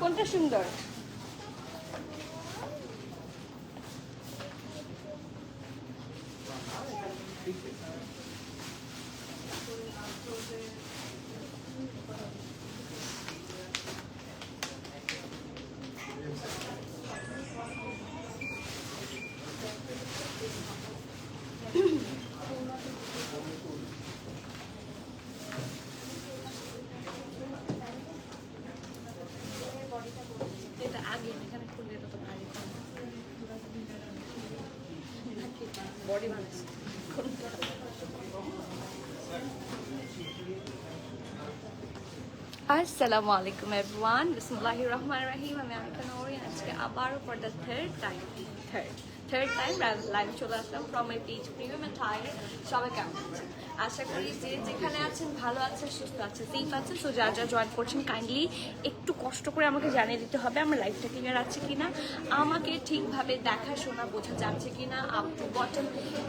কোনটা সুন্দর? এটা আগে এখানে খুললে এটা তো ভারী বডি বানাইছে। আসসালামু আলাইকুম এভরিওয়ান, বিসমিল্লাহির রহমানির রহিম। আমি আমিকা নূর, আজকে আবারও for the third time live চলে আসলাম from my page premium attire. সবাই কেমন আছেন? আশা করি যে যেখানে আছেন ভালো আছেন, সুস্থ আছেন, সেফ আছেন। সো যারা যারা জয়েন করছেন কাইন্ডলি একটু কষ্ট করে আমাকে জানিয়ে দিতে হবে আমার লাইভটা ক্লিয়ার আছে কিনা, আমাকে ঠিকভাবে দেখা শোনা বোঝা যাচ্ছে কিনা, up to bottom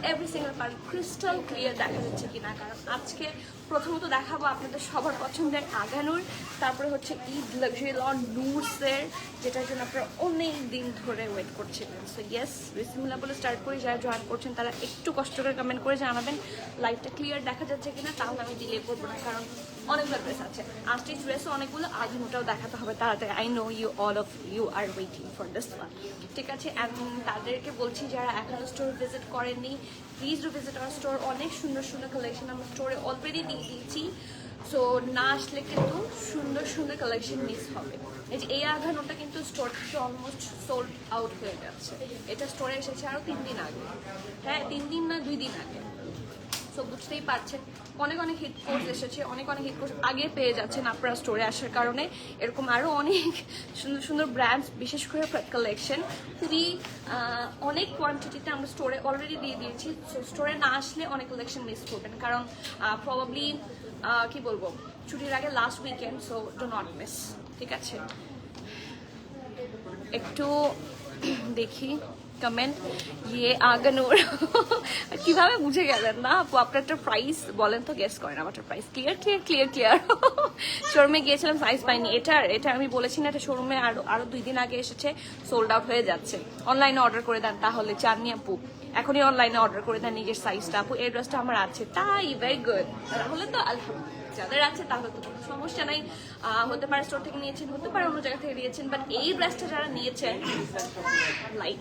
every single part crystal clear দেখা যাচ্ছে কিনা। কারণ আজকে প্রথমত দেখাবো আপনাদের সবার পছন্দের আগানুর, তারপরে হচ্ছে ঈদ লাক্সারি লন নুটসের, যেটার জন্য আপনারা অনেক দিন ধরে ওয়েট করছিলেন। সো ইয়েস, বিসমিল্লাহ বলে স্টার্ট করি। যারা জয়েন করছেন তারা একটু কষ্ট করে কমেন্ট করে জানাবেন লাইভটা ক্লিয়ার দেখা যাচ্ছে কিনা, তাহলে আমি ডিলে করবো না। কারণ অনেকগুলো ড্রেস আছে, আর্টিস্ট ড্রেসও অনেকগুলো, আগানুটাও দেখাতে হবে তাড়াতাড়ি। I know you all of you are waiting for this one, ঠিক আছে? তাদেরকে বলছি যারা এখনো স্টোর ভিজিট করেননি, please do visit our store. অনেক সুন্দর সুন্দর কালেকশন আমরা স্টোরে অলরেডি দিয়ে দিয়েছি। সো না আসলে কিন্তু সুন্দর সুন্দর কালেকশন মিস হবে। এই যে এই আঘানোটা কিন্তু স্টোর থেকে অলমোস্ট সোল্ড আউট হয়ে যাচ্ছে। এটা স্টোরে এসেছে আরও 3 দিন আগে, হ্যাঁ 3 দিন না 2 দিন আগে। সো বুঝতেই পারছেন অনেক অনেক হিট কোর্স এসেছে, অনেক অনেক হিট কোর্স আগে পেয়ে যাচ্ছেন আপনারা স্টোরে আসার কারণে। এরকম আরও অনেক সুন্দর সুন্দর ব্র্যান্ডস, বিশেষ করে কালেকশন খুবই অনেক কোয়ান্টিটিতে আমরা স্টোরে অলরেডি দিয়ে দিয়েছি। সো স্টোরে না আসলে অনেক কালেকশন মিস করবেন, কারণ প্রবাবলি কি বলবো, ছুটির আগে last weekend. So do not miss, ঠিক আছে? একটু দেখি কমেন্ট। ইয়ে আগানুর কিভাবে বুঝে গেলেন না আপু? আপনার একটা প্রাইস বলেন তো, গেস করেন আমারটা price. Clear clear clear clear শোরুমে গিয়েছিলাম, সাইজ পাইনি। এটা আমি বলেছি না, এটা শোরুমে আরো 2 দিন আগে এসেছে, সোল্ড আউট হয়ে যাচ্ছে। অনলাইনে অর্ডার করে দেন তাহলে, চাননি আপু? এখনই অনলাইনে অর্ডার করে দেন নিজের সাইজটা। আপু এই ড্রেসটা আমার আছে, তাই ভেরি গুড। তাহলে তো আলহামদুলিল্লাহ, যাদের আছে তাহলে তো কোনো সমস্যা নাই। হতে পারে স্টোর থেকে নিয়েছেন, হতে পারে অন্য জায়গা থেকে নিয়েছেন, বাট এই ড্রেসটা যারা নিয়েছেন লাইক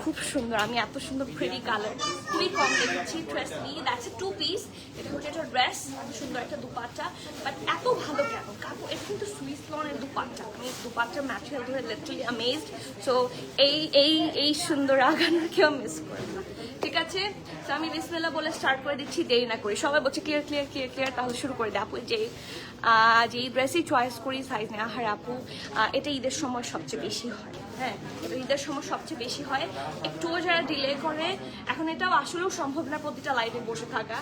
খুব সুন্দর। আমি এত সুন্দর প্রিটি কালার খুবই কম দেখেছি। ড্রেস নিয়ে দ্যাটস এ 2 পিস। এটা হচ্ছে একটা ড্রেস, সুন্দর একটা দুপাট্টা, বাট এত ভালো কেন? কাপড় এটা কিন্তু সুইস লনের দুপাট্টা। আমি দুপাট্টার ম্যাটেরিয়াল ধরে লিটারালি অ্যামেজড। সো এই সুন্দর আগানোর কেউ মিস করে না, ঠিক আছে? তো আমি বিসমিল্লাহ বলে স্টার্ট করে দিচ্ছি, দেরি না করি। সবাই বলছে ক্লিয়ার ক্লিয়ার ক্লিয়ার ক্লিয়ার, তাহলে শুরু করে দিই। আপু যেই ড্রেসই চয়েস করি সাইজ নেওয়া হয় আপু, এটা ঈদের সময় সবচেয়ে বেশি হয়। হ্যাঁ, ঈদের সময় সবচেয়ে বেশি হয়। একটুও যারা ডিলে করে, এখন এটাও আসলেও সম্ভব না প্রতিটা লাইভে বসে থাকা।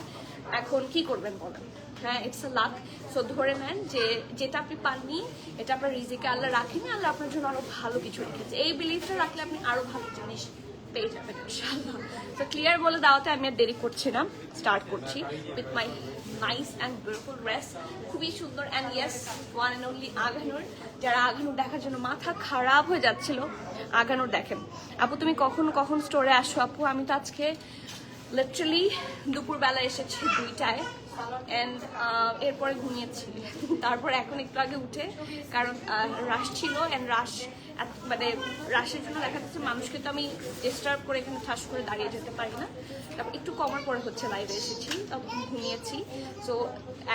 এখন কি করবেন বলেন? হ্যাঁ, ইটস আ লাক। সো ধরে নেন যে যেটা আপনি পাননি এটা আপনার রিজিকে আল্লাহ রাখেনি, আল্লাহ আপনার জন্য আরো ভালো কিছু রেখেছে। এই বিলিফটা রাখলে আপনি আরো ভালো জিনিস পেয়ে যাবেন ইনশাআল্লাহ। তো ক্লিয়ার বলে দাওয়াতে আমি আর দেরি করছি না, স্টার্ট করছি with my nice and beautiful dress. খুবই সুন্দর and yes, one and only Aganoor. যারা আগানুর দেখার জন্য মাথা খারাপ হয়ে যাচ্ছিল, আগানুর দেখেন। আপু তুমি কখন স্টোরে আসো? আপু আমি তো আজকে লিটারালি দুপুরবেলা এসেছি 2টায়, অ্যান্ড এরপরে ঘুমিয়েছি। তারপর এখন একটু আগে উঠে, কারণ রাশ ছিল, অ্যান্ড মানে রাশের জন্য দেখা যাচ্ছে মানুষকে তো আমি ডিস্টার্ব করে এখানে ঠাস করে দাঁড়িয়ে যেতে পারি না। তারপর একটু কমার পরে হচ্ছে লাইভে এসেছি, তখন ঘুমিয়েছি। সো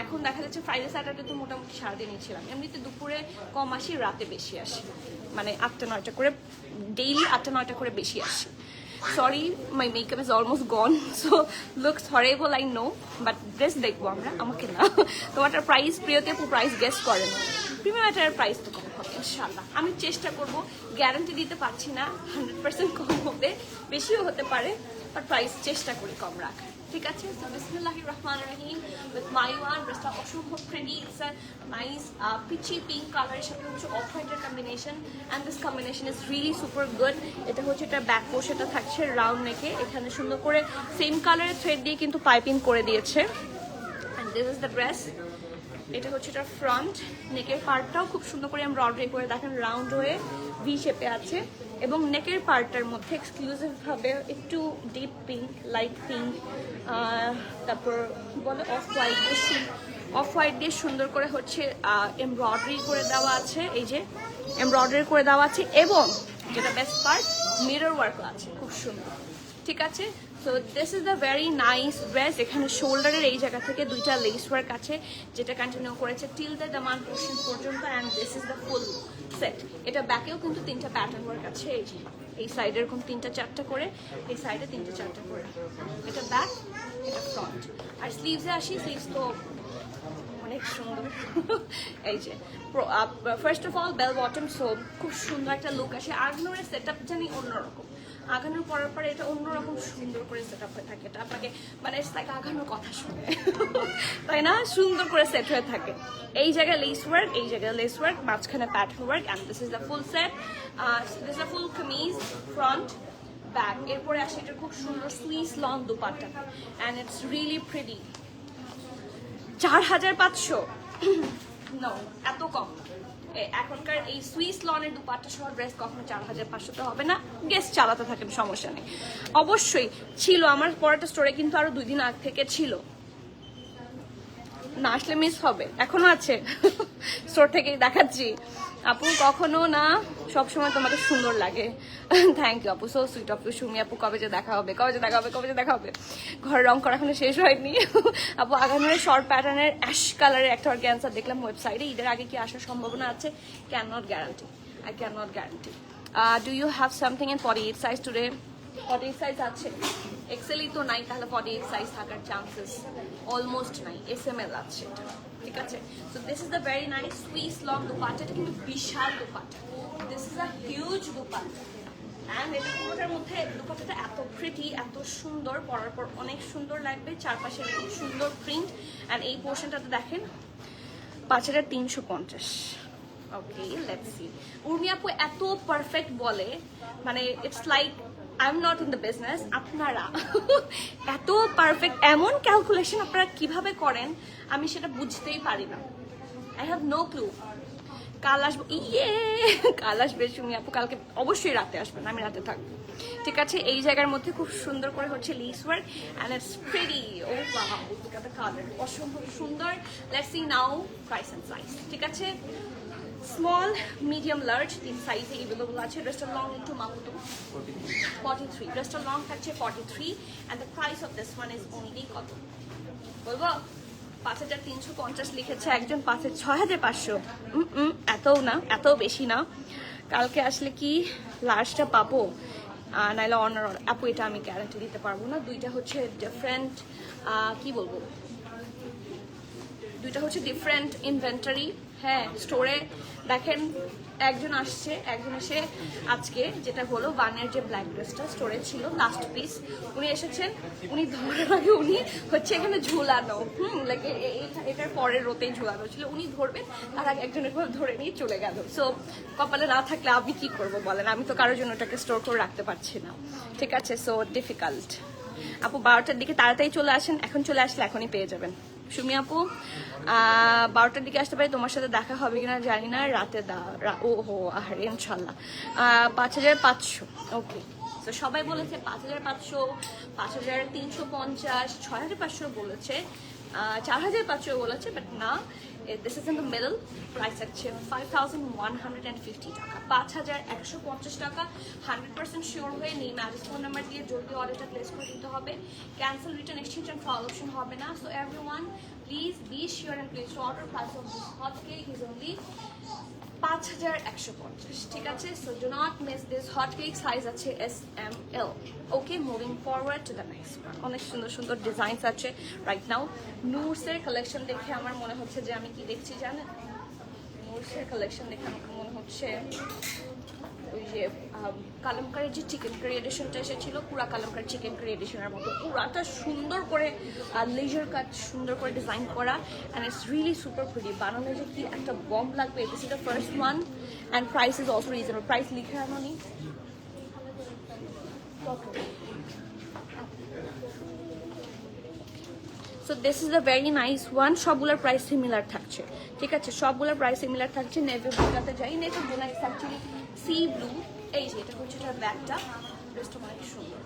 এখন দেখা যাচ্ছে ফ্রাইডে স্যাটারডে তো মোটামুটি সারাদিনই ছিলাম। এমনিতে দুপুরে কম আসি, রাতে বেশি আসি, মানে 8টা-9টা করে, ডেইলি 8টা-9টা করে বেশি আসি। Sorry, my makeup is almost gone, so looks horrible, I know, but dress দেখবো আমরা, আমাকে না। তোমারটার প্রাইস প্রিয়তে প্রাইস গেস করেন। প্রিমিয়ামটার প্রাইস তো কম হবে ইনশাআল্লাহ। আমি চেষ্টা করব, গ্যারান্টি দিতে পারছি না 100% কম হবে, বেশিও হতে পারে, বাট প্রাইস চেষ্টা করি কম রাখার, ঠিক আছে? সো বিসমিল্লাহির রহমানির রহিম উইথ মাইওয়ান ড্রেসটা অসম্ভব pretty, it's a nice peachy pink কালারের সাথে হচ্ছে অফ হোয়াইটের combination, and this combination is really super good. এটা হচ্ছে এটা ব্যাক পোর্শনটা থাকছে রাউন্ড নেকে, এখানে সুন্দর করে সেম কালারের থ্রেড দিয়ে কিন্তু পাইপিং করে দিয়েছে। And this is the dress. এটা হচ্ছে এটা ফ্রন্ট নেকের পার্টটাও খুব সুন্দর করে এমব্রয়ডারি করে দেখেন রাউন্ড হয়ে ভি শেপে আছে, এবং নেকের পার্টটার মধ্যে এক্সক্লুসিভভাবে একটু ডিপ পিঙ্ক, লাইট পিঙ্ক, তারপর কি বলে অফ হোয়াইট দিয়ে সুন্দর করে হচ্ছে এমব্রয়ডারি করে দেওয়া আছে, এই যে এমব্রয়ডারি করে দেওয়া আছে, এবং যেটা বেস্ট পার্ট মিরর ওয়ার্কও আছে খুব সুন্দর, ঠিক আছে? So this is the very nice dress. এখানে শোল্ডারের এই জায়গা থেকে দুইটা লেস ওয়ার্ক আছে যেটা কন্টিনিউ করেছে টিল দ্য দামান পোর্শন পর্যন্ত, and this is the full set. এটা ব্যাকেও কিন্তু 3টা প্যাটার্ন ওয়ার্ক আছে, এই যে এই সাইডে এরকম 3টা 4টা করে, এই সাইডে 3টা 4টা করে, এটা ব্যাক, এটা ফ্রন্ট। আর স্লিভসে আসি, স্লিভস তো অনেক সুন্দর এই যে first of all bell bottom, so খুব সুন্দর একটা লুক আসে। আগানোর সেট আপ জানি অন্যরকম, আগানোর পরের পরে এটা অন্যরকম সুন্দর করে সেট আপ হয়ে থাকে, এটা আপনাকে মানে লাইক আগানোর কথা শুনে তাই না, সুন্দর করে সেট হয়ে থাকে। এই জায়গায় লেস ওয়ার্ক, এই জায়গায় লেস ওয়ার্ক, মাঝখানে pattern work, and this is the full set. This is the full kameez front back. এরপরে আসে এটা খুব সুন্দর Swiss long dupatta, and it's really pretty. 4500 no, এত কম। এখনকার এই সুইস লনের দুপাট্টা সহ ড্রেস কখনো 4500 হবে না। গেস চালাতে থাকেন, সমস্যা নেই। অবশ্যই ছিল আমার পরেরটা স্টোরে, কিন্তু আরো 2 দিন আগ থেকে ছিল, না আসলে মিস হবে। এখনো আছে স্টোর থেকেই দেখাচ্ছি। আপু কখনো না, সবসময় তোমাকে সুন্দর লাগে। থ্যাংক ইউ আপু, সো সুইট আপু। সুমি আপু কবে যে দেখা হবে, কবে যে দেখা হবে, কবে যে দেখা হবে। ঘরের রং করা এখনো শেষ হয়নি আপু। আগামী শর্ট প্যাটার্নের অ্যাশ কালারের একটা অর্গ্যানজা দেখলাম ওয়েবসাইটে, ঈদের আগে কি আসার সম্ভাবনা আছে? Can not guarantee, I can not guarantee. Do you have something in 48 size today? 48 size আছে, এক্সেলই তো নাই, তাহলে 48 সাইজ থাকার চান্সেস অলমোস্ট নাই। SML আছে এটা, ঠিক আছে? So this is the very nice Swiss long dupatta, এটা কিন্তু বিশাল dupatta, this is a huge dupatta, and এটা পুরোটার মধ্যে দুপাট্টাটা এত প্রিটি, এত সুন্দর, পরার পর অনেক সুন্দর লাগবে। চারপাশে খুব সুন্দর প্রিন্ট, অ্যান্ড এই পোর্শনটাতে দেখেন 5350। ওকে, লেটস সি। উর্মি আপু এত পারফেক্ট বলে, মানে it's like I am not in the business. আপনারা এত পারফেক্ট, এমন ক্যালকুলেশন আপনারা কিভাবে করেন আমি সেটা বুঝতেই পারি না। I have no clue. কাল আসবো, কাল আসবে সুমি আপু, কালকে অবশ্যই রাতে আসবেন, আমি রাতে থাকবো, ঠিক আছে? এই জায়গার মধ্যে খুব সুন্দর করে হচ্ছে lace work, and it's pretty. Oh wow, look at the colour, অসম্ভব সুন্দর। Let's see now price and size, ঠিক আছে? স্মল, মিডিয়াম, লার্জ 3 সাইজে এভেলেবল আছে। ড্রেসটা লং একটু মাপুতো 43, ড্রেসটা লং থাকছে 43, and the price of this one is only কত বলবো? 5350 লিখেছে একজন, 6500। এতও না, এত বেশি না। কালকে আসলে কি লার্জটা পাবো, নাইলে অনার আপু এটা আমি গ্যারান্টি দিতে পারবো না। দুইটা হচ্ছে ডিফারেন্ট, কি বলবো, দুইটা হচ্ছে ডিফারেন্ট ইনভেন্টারি। হ্যাঁ, স্টোরে দেখেন একজন আসছে, একজন এসে আজকে যেটা হলো বানের যে ব্ল্যাক ড্রেসটা স্টোরে ছিল লাস্ট পিস, উনি এসেছেন, উনি ধরার আগে উনি হচ্ছে এখানে ঝুলানো, লাইক এটার পরের রোতেই ঝুলানো ছিল, উনি ধরবেন, তার আগে একজনের করে ধরে নিয়ে চলে গেল। সো কপালে না থাকলে আমি কি করবো বলেন, আমি তো কারোর জন্য ওটাকে স্টোর করে রাখতে পারছি না, ঠিক আছে? So difficult. আপু 12টার দিকে তাড়াতাড়ি চলে আসেন, এখন চলে আসলে এখনই পেয়ে যাবেন। সুমি আপু 12টার দিকে আসতে পারি, তোমার সাথে দেখা হবে কিনা জানি না, রাতে ও হো আর ইনশাল্লাহ। 5500, ওকে। তো সবাই বলেছে 5500, 5350, 6500 বলেছে, 4500 বলেছে, বাট না, this is in the middle. Price আছে 5150 টাকা, 5150 টাকা। 100% শিওর হয়ে নেই, ম্যারেজ ফোন নাম্বার দিয়ে জলদি অর্ডারটা প্লেস করে দিতে হবে। Cancel, return, exchange and follow option হবে না। So everyone please be sure and place order. Price of this hot cake is only 5150, ঠিক আছে? So do not miss this hot cake. Size আছে SML। Okay, moving forward to the next one. অনেক সুন্দর সুন্দর designs আছে right now. নুরসের collection দেখে আমার মনে হচ্ছে যে আমি কি দেখছি জানেন? নুরসের কালেকশন দেখে আমার মনে হচ্ছে ওই যে কালামকারীর যে চিকেন কারি এডিশনটা এসেছিল, পুরা কালামকারী চিকেন কারি এডিশনের মতো পুরাটা সুন্দর করে লেজার কাট সুন্দর করে ডিজাইন করা, and it's really super pretty. বানানো যে কি একটা বম লাগবে। This is the first one and price is also reasonable. Price লিখে আনোনি। So this is a very nice one. সবগুলোর প্রাইস সিমিলার থাকছে, ঠিক আছে? সবগুলোর প্রাইস সিমিলার থাকছে। নেভি ব্লুটাতে যাই। নেভি ব্লু না, ইটস অ্যাকচুয়ালি সি ব্লু। এই যে এটা হচ্ছে এটার ব্যাগটা, ড্রেসটা অনেক সুন্দর।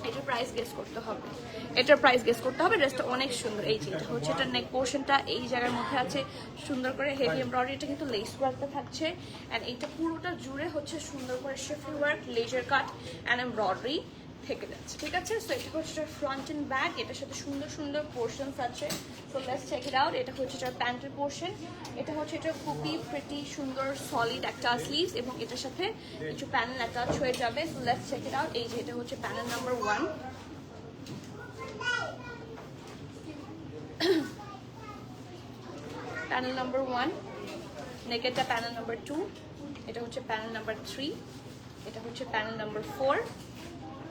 এটার প্রাইস গেস করতে হবে, এটার প্রাইস গেস করতে হবে। ড্রেসটা অনেক সুন্দর। এই যে এটা হচ্ছে এটার নেক পোর্শনটা এই জায়গার মধ্যে আছে সুন্দর করে হেভি এমব্রয়ডারি। এটা কিন্তু লেস ওয়ার্কটা থাকছে, অ্যান্ড এইটা পুরোটা জুড়ে হচ্ছে সুন্দর করে shift work, laser cut and embroidery থেকে যাচ্ছে, ঠিক আছে? সো এটা হচ্ছে ফ্রন্ট এন্ড ব্যাক, এটার সাথে সুন্দর সুন্দর পোর্শনস আছে। So let's check it out. এটা হচ্ছে এটার প্যান্টের পোর্শন, এটা হচ্ছে এটা খুবই প্রিটি সুন্দর সলিড একটা স্লিভস, এবং এটার সাথে কিছু প্যানেল অ্যাটাচ হয়ে যাবে। So let's check it out. এই যে এটা হচ্ছে প্যানেল নাম্বার 1, প্যানেল নাম্বার 1, নেকেটটা প্যানেল নাম্বার 2, এটা হচ্ছে প্যানেল নাম্বার 3, এটা হচ্ছে প্যানেল নাম্বার 4,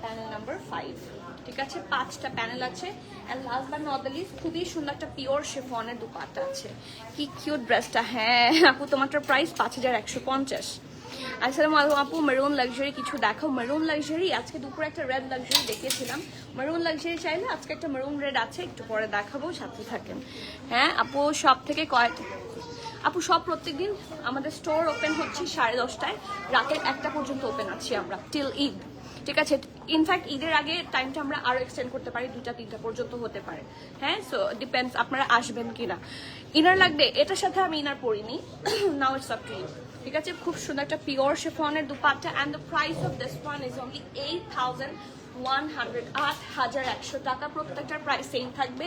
প্যানেল নাম্বার 5, ঠিক আছে? 5টা প্যানেল আছে। And last but not the least, খুবই সুন্দর একটা পিওর শিফনের দুপাট্টা আছে। কি কিউট ড্রেসটা। হ্যাঁ আপু, তোমারটার প্রাইস 5150। আসসালামু আলাইকুম আপু, মেরুন লাক্সারি কিছু দেখাও। মেরুন লাক্সারি আজকে দুপুরে একটা রেড লাক্সারি দেখিয়েছিলাম। মেরুন লাক্সারি চাইলে আজকে একটা মেরুন রেড আছে, একটু পরে দেখাবো, সাথে থাকেন। হ্যাঁ আপু, সব থেকে আপু সব প্রত্যেকদিন আমাদের স্টোর ওপেন হচ্ছে 10:30টায়, রাতের 1টা পর্যন্ত ওপেন আছি আমরা টিল ঈদ, ঠিক আছে? ইনফ্যাক্ট ঈদের আগে টাইমটা আমরা আরো এক্সটেন্ড করতে পারি, 2টা-3টা পর্যন্ত হতে পারে। হ্যাঁ, সো ডিপেন্ডস আপনারা আসবেন কিনা। ইনার লাগবে, এটার সাথে আমি ইনার পরিনি, now it's up to you, ঠিক আছে? খুব সুন্দর একটা পিওর শিফনের dupatta, and the price of this one is only 8100 টাকা। প্রত্যেকটার প্রাইস সেম থাকবে।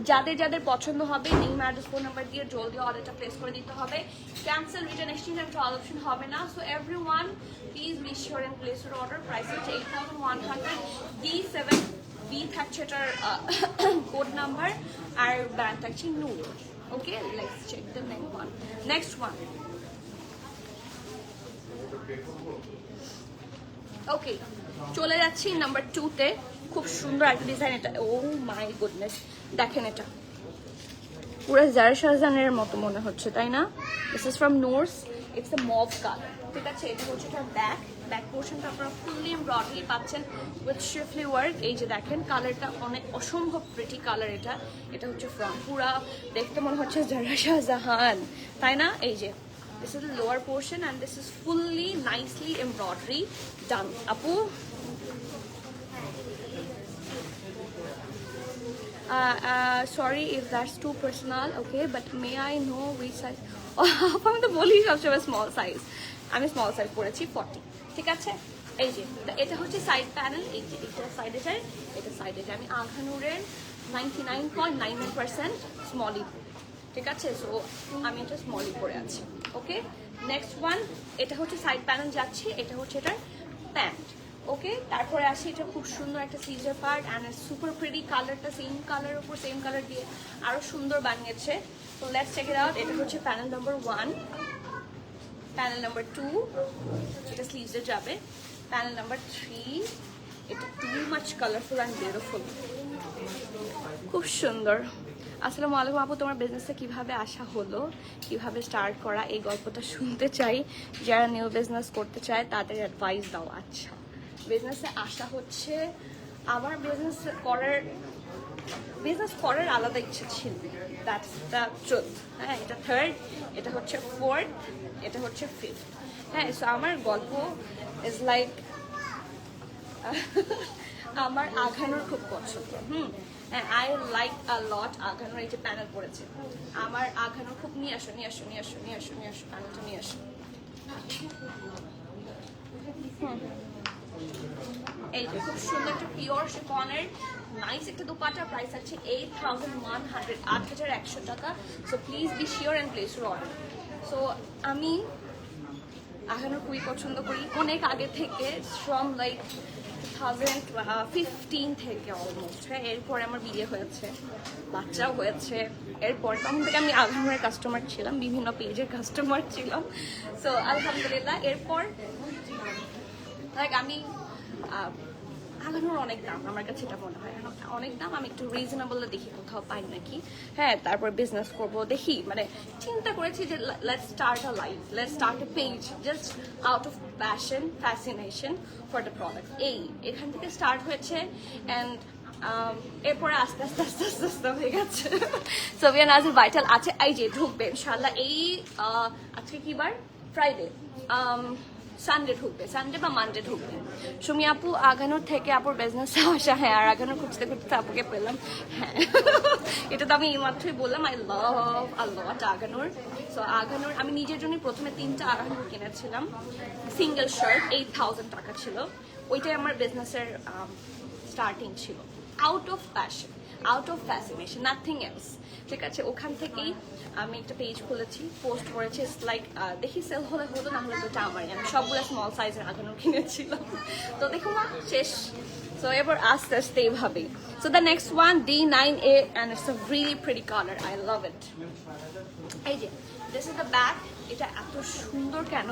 যাদের যাদের পছন্দ হবে নেম অ্যাড্রেস ফোন নাম্বার দিয়ে জলদি অর্ডারটা প্লেস করে দিতে হবে। Cancel, return, exchange and trial option হবে না। So everyone please be sure and place your order. Price হচ্ছে 8100। D7B থাকছে এটার কোড নাম্বার, আর ব্র্যান্ড থাকছে Noor. Okay, let's check the next one. Okay, চলে যাচ্ছি নাম্বার 2-তে। খুব সুন্দর একটা ডিজাইন এটা। ও মাই গুডনেস, দেখেন এটা পুরো জারা শাহজাহানের মতো মনে হচ্ছে, তাই না? This is from Noor's, it's a mauve colour, ঠিক আছে? এটা হচ্ছে এটা ব্যাক পোর্শনটা আপনারা ফুললি এমব্রয়ডারি পাচ্ছেন উইথ শিফলি ওয়ার্ক। এই যে দেখেন কালারটা অনেক অসম্ভব প্রিটি কালার। এটা হচ্ছে ফ্রন্ট, পুরা দেখতে মনে হচ্ছে জারা শাহজাহান, তাই না? এই যে this is the lower portion and this is fully nicely embroidery done. Apu, sorry if that's too personal, okay, but may I know which size? আমি তো বলি সবসময় স্মল সাইজ, আমি স্মল সাইজ পরেছি 40, ঠিক আছে? এই যে এটা হচ্ছে সাইড প্যানেল, এই যে এটা সাইডে যায়, এটা সাইডে যায়। আমি আঘানুরের 99.99% স্মলই, ঠিক আছে? সো আমি এটা স্মলই পরে আছি। ওকে, নেক্সট ওয়ান, এটা হচ্ছে সাইড প্যানেল যাচ্ছে, এটা হচ্ছে এটার প্যান্ট। ওকে, তারপরে আসি এটা খুব সুন্দর একটা scissor part and super pretty কালারটা সেম কালার উপর সেম কালার দিয়ে আরো সুন্দর বানিয়েছে। তো লেটস চেক ইট আউট। এটা হচ্ছে প্যানেল নাম্বার 1, প্যানেল নাম্বার 2, এটা স্লিভসে যাবে, প্যানেল নাম্বার 3, এটা too much colourful and beautiful, খুব সুন্দর। আসসালামু আলাইকুম আপু, তোমার বিজনেসে কিভাবে আসা হলো, কিভাবে স্টার্ট করা, এই গল্পটা শুনতে চাই। যারা নিউ বিজনেস করতে চায় তাদের অ্যাডভাইস দাও। আচ্ছা, বিজনেসে আসা হচ্ছে, আমার বিজনেস করার আলাদা ইচ্ছা ছিল, দ্যাটস দ্য ট্রুথ। হ্যাঁ, এটা 3rd, এটা হচ্ছে 4th, এটা হচ্ছে 5th। হ্যাঁ, সো আমার গল্প ইজ লাইক আমার আঘানোর খুব পছন্দ। আই লাইক আ লট আঘানোর। এই যে প্যানেল পড়েছে, আমার আঘানোর খুব। নিয়ে আসো প্যানেলটা নিয়ে আসো। এই যে খুব সুন্দর একটা পিওর শিফনের নাইস একটা দুপাট্টা। প্রাইস আছে 8100 টাকা। So please be sure and place your order. So আমি আঘানোর খুবই পছন্দ করি অনেক আগে থেকে, ফ্রম লাইক 2015 থেকে অলমোস্ট। হ্যাঁ, এরপরে আমার বিয়ে হয়েছে, বাচ্চাও হয়েছে। এরপর তখন থেকে আমি আঘানোর কাস্টমার ছিলাম, বিভিন্ন পেজের কাস্টমার ছিলাম। সো আলহামদুলিল্লাহ, এরপর লাইক আমি আগানোর অনেক দাম, আমার কাছে এটা মনে হয় অনেক দাম। আমি একটু রিজনেবল দেখি কোথাও পাই নাকি, হ্যাঁ, তারপর বিজনেস করব দেখি। মানে চিন্তা করেছি যে let's start a life, let's start a page just out of passion, fascination for the product. এখান থেকে স্টার্ট হয়েছে অ্যান্ড এরপরে আস্তে আস্তে আস্তে আস্তে আস্তে হয়ে গেছে। সোভিয়া নাজির ভাইটাল আছে, এই যে ঢুকবে ইনশাল্লাহ এই আজকে কি বার, ফ্রাইডে, সানডে ঢুকবে, সানডে বা মানডে ঢুকবে। সুমি আপু আগানোর থেকে আপুর বিজনেসে আসা, হ্যাঁ, আর আগানোর খুঁজতে খুঁজতে আপুকে পেলাম, হ্যাঁ। এটা তো আমি এইমাত্রই বললাম, আই লাভ আগানোর। সো আগানোর আমি নিজের জন্য প্রথমে 3টা আগানোর কিনেছিলাম, সিঙ্গেল শার্ট 8000 টাকা ছিল, ওইটাই আমার বিজনেসের স্টার্টিং ছিল, out of passion, out of fascination, nothing else. ঠিক আছে, ওখান থেকেই আমি একটা পেজ খুলেছি, পোস্ট করেছি, লাইক দেখি সেল হলে হলো, না হলে দুটো আমারই। আমি সবগুলো স্মল সাইজের আগানো কিনেছিলাম, তো দেখো না শেষ। সো এবার আস্তে আস্তে এইভাবেই। So the next one D9A and it's a really pretty color, I love it. এই যে দিস ইজ দ্য ব্যাক। এটা এত সুন্দর কেন,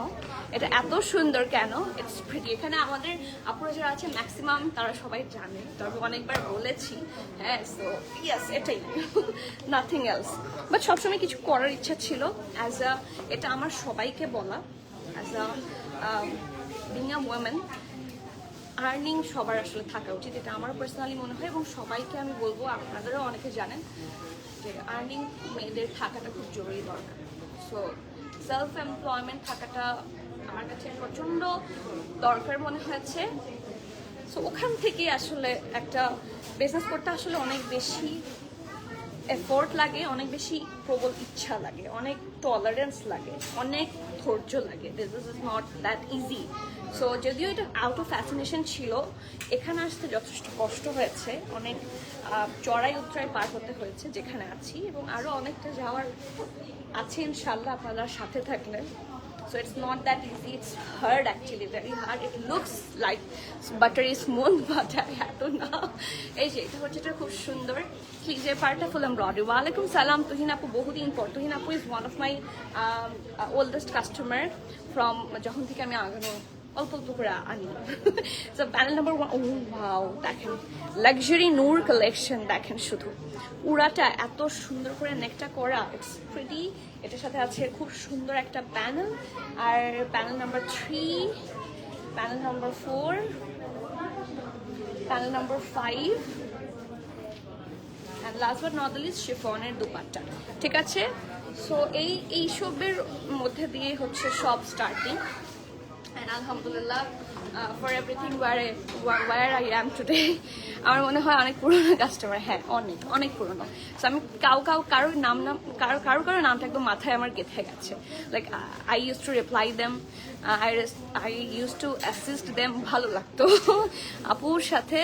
এটা এত সুন্দর কেন, ইটস প্রিটি। এখানে আমাদের আপুরা যারা আছে ম্যাক্সিমাম তারা সবাই জানে, তবে অনেকবার বলেছি, হ্যাঁ। সো ইয়েস, এটাই, নাথিং এলস। বাট সবসময় কিছু করার ইচ্ছা ছিল অ্যাজ আ, এটা আমার সবাইকে বলা, as a being a women, earning সবার আসলে থাকা উচিত, এটা আমার পার্সোনালি মনে হয়। এবং সবাইকে আমি বলবো, আপনাদেরও অনেকে জানেন যে আর্নিং মেয়েদের থাকাটা খুব জরুরি দরকার। সো সেলফ এমপ্লয়মেন্ট থাকাটা আমার কাছে প্রচণ্ড দরকার মনে হয়েছে। সো ওখান থেকে আসলে একটা বিজনেস করতে আসলে অনেক বেশি এফোর্ট লাগে, অনেক বেশি প্রবল ইচ্ছা লাগে, অনেক টলারেন্স লাগে, অনেক ধৈর্য লাগে। This is not that easy. So যদিও এটা আউট অফ ফ্যাসিনেশন ছিল, এখানে আসতে যথেষ্ট কষ্ট হয়েছে, অনেক চড়াই উতরাই পার হতে হয়েছে যেখানে আছি, এবং আরও অনেকটা যাওয়ার আছে ইনশাল্লাহ আপনারা সাথে থাকলে। So it's not that easy, it's hard actually, very hard. It looks like buttery smooth butter, এত না। এই যে এটা হচ্ছে, এটা খুব সুন্দর স্লিভের পার্টটা ফুল এমব্রয়ডারি। ওয়ালাইকুম সালাম তুহিন আপু, বহুদিন পর। তুহিন আপু is one of my oldest customer from, যখন থেকে আমি আগানো অল্প অল্প করে আনি। সো প্যানেল নাম্বার 1, ও ওয়াও, দেখেন লাক্সারি নূর কালেকশন, দেখেন শুধু পুরাটা এত সুন্দর করে নেকটা করা, ইটস প্রিটি। এটার সাথে আছে খুব সুন্দর একটা প্যানেল, আর panel number 3, panel number 4, panel number 5, and last but not the least শিফনের দুপাট্টা। ঠিক আছে, সো এইসবের মধ্যে দিয়ে হচ্ছে সব starting. And alhamdulillah for everything where I am today. আমার মনে হয় অনেক পুরনো কাস্টমার, হ্যাঁ, অনেক অনেক পুরনো। সো আমি কারোর নামটা একদম মাথায় আমার গেঁথে গেছে। Like I use to reply them, I use to assist them, ভালো লাগতো আপুর সাথে।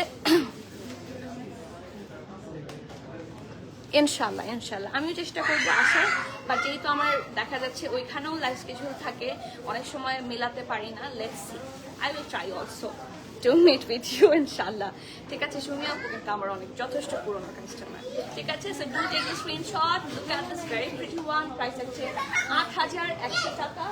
ইনশাল্লাহ ইনশাল্লাহ আমিও চেষ্টা করবো আসার, বাট যেহেতু আমার দেখা যাচ্ছে ওইখানেও লাইফ স্কেজুয়াল থাকে, অনেক সময় মেলাতে পারি না। Let's see, I will try also to meet with you ইনশাল্লাহ। ঠিক আছে, সুমিয়া আপু কিন্তু আমার অনেক যথেষ্ট পুরনো কাস্টমার। ঠিক আছে, so do take the screenshot, look at this very pretty one. Price আছে 8100 টাকা।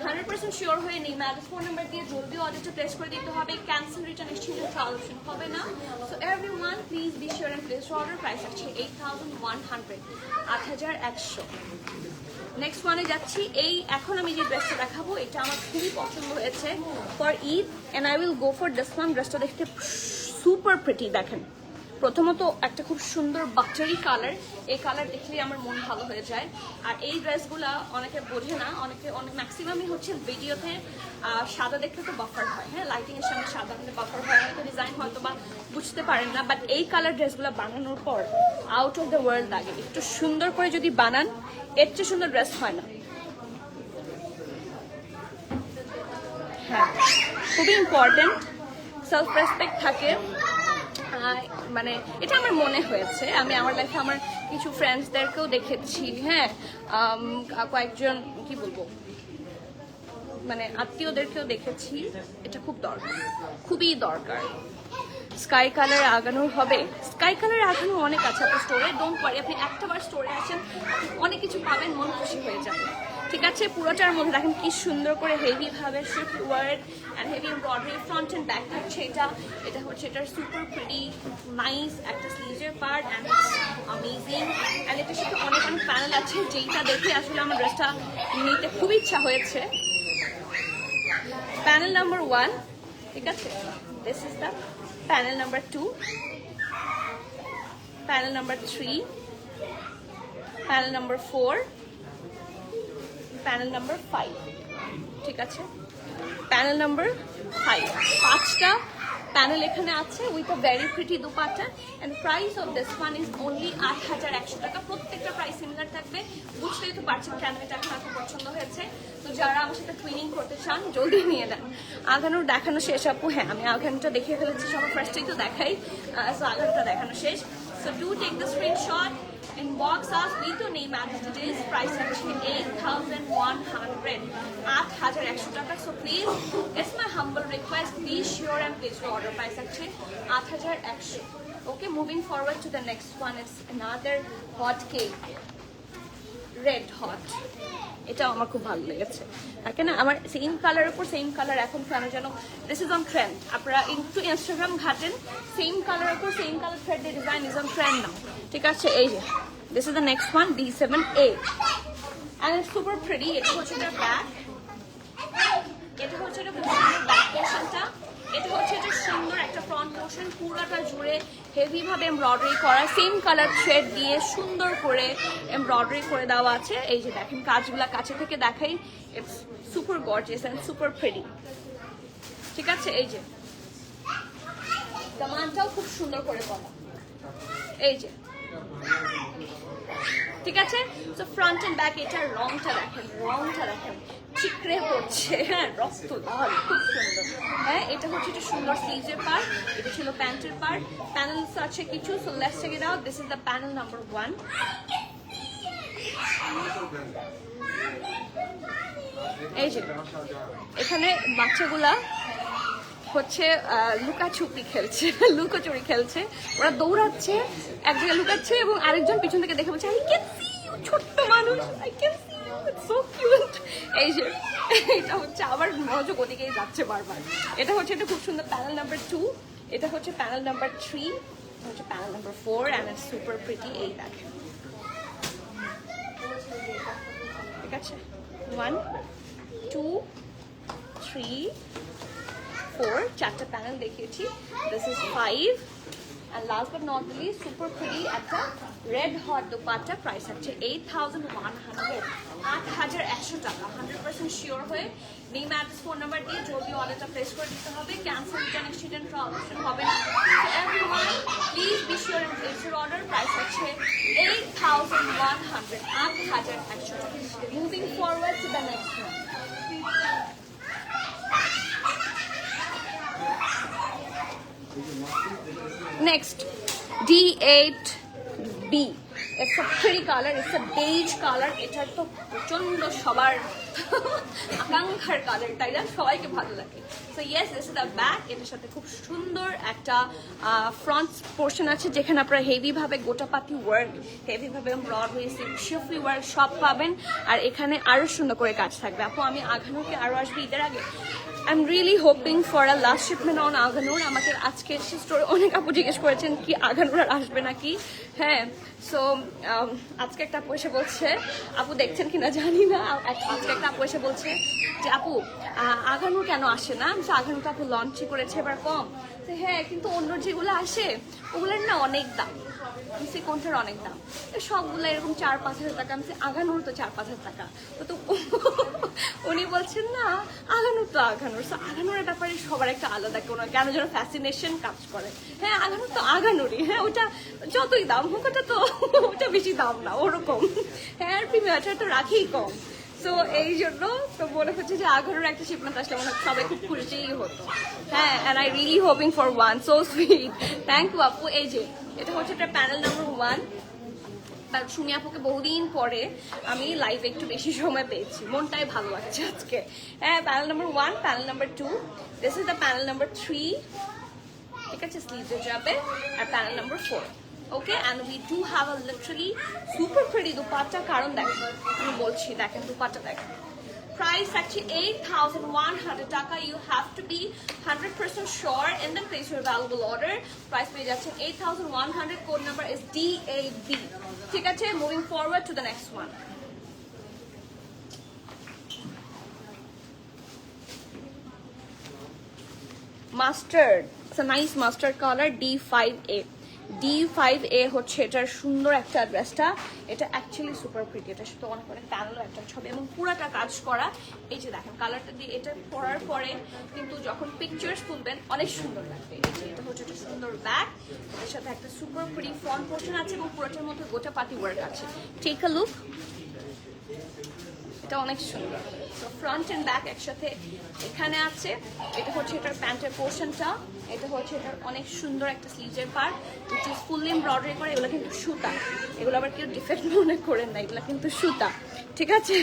100% শিওর হয়ে নেই, ম্যারেজ ফোন নাম্বার দিয়ে জলদি অর্ডারটা প্লেস করে দিতে হবে। ক্যান্সেল রিটার্ন এক্সচেঞ্জের অপশন হবে না। So everyone please be sure and place order. Price আছে 8100, 8100। নেক্সট ওয়ানে যাচ্ছি। এখন আমি যে ড্রেসটা দেখাবো এটা আমার খুবই পছন্দ হয়েছে for Eid, and I will go for this one. ড্রেসটা দেখতে সুপার প্রিটি, দেখেন প্রথমত একটা খুব সুন্দর বাটারি কালার, এই কালার দেখলেই আমার মন ভালো হয়ে যায়। আর এই ড্রেসগুলা অনেকে বোঝে না, অনেক ম্যাক্সিমামই হচ্ছে ভিডিওতে সাদা দেখলে তো বাফার হয়, হ্যাঁ, লাইটিং এর সামনে সাদা হলে বাফার হয়, অনেকে ডিজাইন হয়তো বা বুঝতে পারেন না। বাট এই কালার ড্রেসগুলো বানানোর পর আউট অফ দ্য ওয়ার্ল্ড লাগে। একটু সুন্দর করে যদি বানান, এর চেয়ে সুন্দর ড্রেস হয় না। হ্যাঁ, খুবই ইম্পর্টেন্ট, সেলফ রেসপেক্ট থাকে। মানে এটা আমার মনে হয়েছে, আমি আমার লাইফে আমার কিছু ফ্রেন্ডসদেরকেও দেখেছি, হ্যাঁ, কয়েকজন কি বলবো মানে আত্মীয়দেরকেও দেখেছি। এটা খুব দরকার, খুবই দরকার। স্কাই কালার আগানোর হবে, স্কাই কালার আগানো অনেক আছে আপনার স্টোরে, ডোন্ট ওয়ারি। আপনি একটাবার স্টোরে আসেন, অনেক কিছু পাবেন, মন খুশি হয়ে যাবে। ঠিক আছে, পুরোটার মধ্যে দেখেন কি সুন্দর করে হেভি ভাবে shift work and heavy embroidery front and back থাকছে। এটা হচ্ছে এটার সুপার প্রিটি নাইস একটা স্লিভের পার্ট এন্ড অ্যামেজিং। এন্ড এটার সাথে অনেক অনেক প্যানেল আছে, যেইটা দেখে আসলে আমার ড্রেসটা নিতে খুব ইচ্ছা হয়েছে। প্যানেল নাম্বার 1, ঠিক আছে, this is the panel number 2, panel number 3, panel number 4, panel number 5, ঠিক আছে, প্যানেল নাম্বার 5, 5টা প্যানেল এখানে আছে with a very pretty dupatta and price of this one is only 8100 টাকা। প্রত্যেকটা প্রাইস সিমিলার থাকবে, বুঝতেই তো পারছেন কেন এটা এখন এত পছন্দ হয়েছে। তো যারা আমার সাথে টুইনিং করতে চান জলদি নিয়ে নেন। আগানোর দেখানো শেষ আপু, হ্যাঁ আমি আগানোটা দেখিয়ে ফেলেছি, সবার ফার্স্টেই তো দেখাই, সো আগানোটা দেখানো শেষ। So do take the screenshot, inbox us with your name and details. Price actually 8100, 8100 টাকা। So please, it's my humble request, be sure and place your order. Price actually 8100. Okay, moving forward to the next one. It's another hot cake, red hot. এটা আমার খুব ভালো লেগেছে, কেন আমার same কালারের উপর সেম কালার এখন কেন যেন দিস ইজ অন ট্রেন্ড। আপনারা একটু ইনস্টাগ্রাম ঘাটেন, সেম কালারের উপর same colour thread design is on trend now, ঠিক আছে। এই যে this is the next one, D7A and it's super pretty. এটা হচ্ছে এটা ব্যাক, এটা হচ্ছে এটা ব্যাক পোর্শনটা, এটা হচ্ছে এটা সুন্দর একটা ফ্রন্ট পোর্শন, পুরোটা জুড়ে হেভি ভাবে এমব্রয়ডারি করা, সেম কালার থ্রেড দিয়ে সুন্দর করে এমব্রয়ডারি করে দেওয়া আছে। এই যে দেখেন কাজগুলা কাছে থেকে দেখাই, it's super gorgeous and super pretty, ঠিক আছে। এই যে দামানটাও খুব সুন্দর করে করা, এই যে, ঠিক আছে। তো ফ্রন্ট এন্ড ব্যাক এটার রংটা দেখেন, রংটা দেখেন চিকরে পড়ছে, হ্যাঁ রক্ত লাল, খুব সুন্দর। হ্যাঁ এটা হচ্ছে একটা সুন্দর স্লিভের পার্ট, এটা ছিল প্যান্টের পার্ট, প্যানেলস আছে কিছু। So let's check it out, this is the panel number 1। এই যে এখানে বাচ্চাগুলা হচ্ছে লুকাছুপি খেলছে, লুকোচুরি খেলছে, ওরা দৌড়াচ্ছে, এক জায়গায় লুকাচ্ছে এবং আরেকজন পিছন থেকে দেখে বলছে আই ক্যান সি ইউ, ছোট্ট মানুষ, I can see you, it's so cute. এই যে এটা হচ্ছে আবার মনোযোগ ওদিকেই যাচ্ছে বারবার। এটা হচ্ছে এটা খুব সুন্দর প্যানেল নাম্বার 2, এটা হচ্ছে প্যানেল নাম্বার 3, হচ্ছে panel number 4 and it's super pretty. এই দেখেন, ঠিক আছে, 1 2 3 4, 4টা প্যানেল দেখিয়েছি। This is 5 and last but not the least super pretty একটা red hot দুপাট্টা। প্রাইস হচ্ছে 8100, 8100 টাকা। 100% শিওর হয়ে নেম অ্যাড্রেস ফোন নাম্বার দিয়ে জলদি অর্ডারটা প্লেস করে দিতে হবে, ক্যান্সেল রিটার্ন এক্সচেঞ্জ অপশন হবে না। So everyone please be sure and place your order. Price হচ্ছে 8100, 8100 টাকা। Moving forward to the next one. Next, D8B. It's a pretty color, it's a beige color. এটা তো প্রচন্ড সবার আকাঙ্ক্ষার কালার, তাই না? সবাইকে ভালো লাগে। So yes, this is the back. এটার সাথে খুব সুন্দর একটা ফ্রন্ট পোর্শন আছে, যেখানে আপনারা হেভি ভাবে গোটাপাতি ওয়ার্ক, হেভি ভাবে এমব্রয়ডারি, শিফলি ওয়ার্ক সব পাবেন। আর এখানে আরো সুন্দর করে কাজ থাকবে। আপু আমি আঘানুকে আরো আসবে ঈদের আগে। I'm really hoping for a last shipment on আঘানুর। আমাকে আজকে স্টোরে অনেক আপু জিজ্ঞেস করেছেন কি আঘানুর আর আসবে নাকি। হ্যাঁ, সো আজকে একটা আপু এসে বলছে, আপু দেখছেন কিনা জানি না, আজকে একটা আপু এসে বলছে যে আপু আঘানুর কেন আসে না। আঘানুর তো আপু লঞ্চই করেছে এবার কম। হ্যাঁ, কিন্তু অন্য যেগুলো আসে ওগুলোর না অনেক দাম। আমি কোনটার অনেক দাম, সবগুলো এরকম 4-5 হাজার টাকা। আমি আঘানুর তো 4-5 হাজার টাকা। তো উনি বলছেন না আঘানুর তো আঘানুর। সো আঘানুরের ব্যাপারে সবার একটা আলাদা কোনো কেন যেন ফ্যাসিনেশন কাজ করে। হ্যাঁ আঘানুর তো আঘানুরই, হ্যাঁ ওটা যতই দাম হোক ওটা তো ওটা বেশি দাম না ওরকম। হ্যাঁ আর প্রিমিয়ারটা তো রাখেই কম। সো এই জন্য তো মনে হচ্ছে যে আঘানুর একটা শিপমেন্ট আসলে মনে হচ্ছে সবাই খুব খুশিই হতো। হ্যাঁ and I really hoping for one, so sweet, thank you আপু। এই যে এটা হচ্ছে একটা প্যানেল নাম্বার 1। তার সুমি আপুকে বহুদিন পরে আমি লাইভে একটু বেশি সময় পেয়েছি, মনটাই ভালো লাগছে আজকে। হ্যাঁ panel number 1, panel number 2, this is the panel number 3, ঠিক আছে, স্লিভে যাবে। আর panel number 4, okay, and we do have a literally super pretty dupatta. কারণ দেখেন, আমি বলছি, দেখেন দুপাট্টা দেখেন। Price actually 8,100 taka. You have to be 100% sure and then place your valuable order. Price page action 8,100. Code number is DAB. ঠিক আছে, moving forward to the next one. Mustard. It's a nice mustard color. D5A. D5A হচ্ছে এটার সুন্দর একটা ড্রেসটা। এটা actually super pretty. এটার সাথে অনেক অনেক প্যানেলও একটা ছবি এবং পুরাটা কাজ করা। এই যে দেখেন কালারটা দিয়ে এটা পরার পরে কিন্তু যখন পিকচার্স তুলবেন অনেক সুন্দর লাগবে। এই যে এটা হচ্ছে একটা সুন্দর ব্যাগ, এর সাথে একটা সুপার প্রিটি ফ্রন্ট পোর্শন আছে এবং পুরোটার মধ্যে গোটা পাতি ওয়ার্ক আছে। টেক আ লুক, এটা অনেক সুন্দর। তো ফ্রন্ট এন্ড ব্যাক একসাথে এখানে আছে। এটা হচ্ছে এটার প্যান্টের পোর্শনটা, এটা হচ্ছে এটার অনেক সুন্দর একটা স্লিভের part, which is fully embroidery করে। এগুলো কিন্তু সুতা, এগুলো আবার কেউ ডিফেক্ট মনে করেন না, এগুলো কিন্তু সুতা, ঠিক আছে।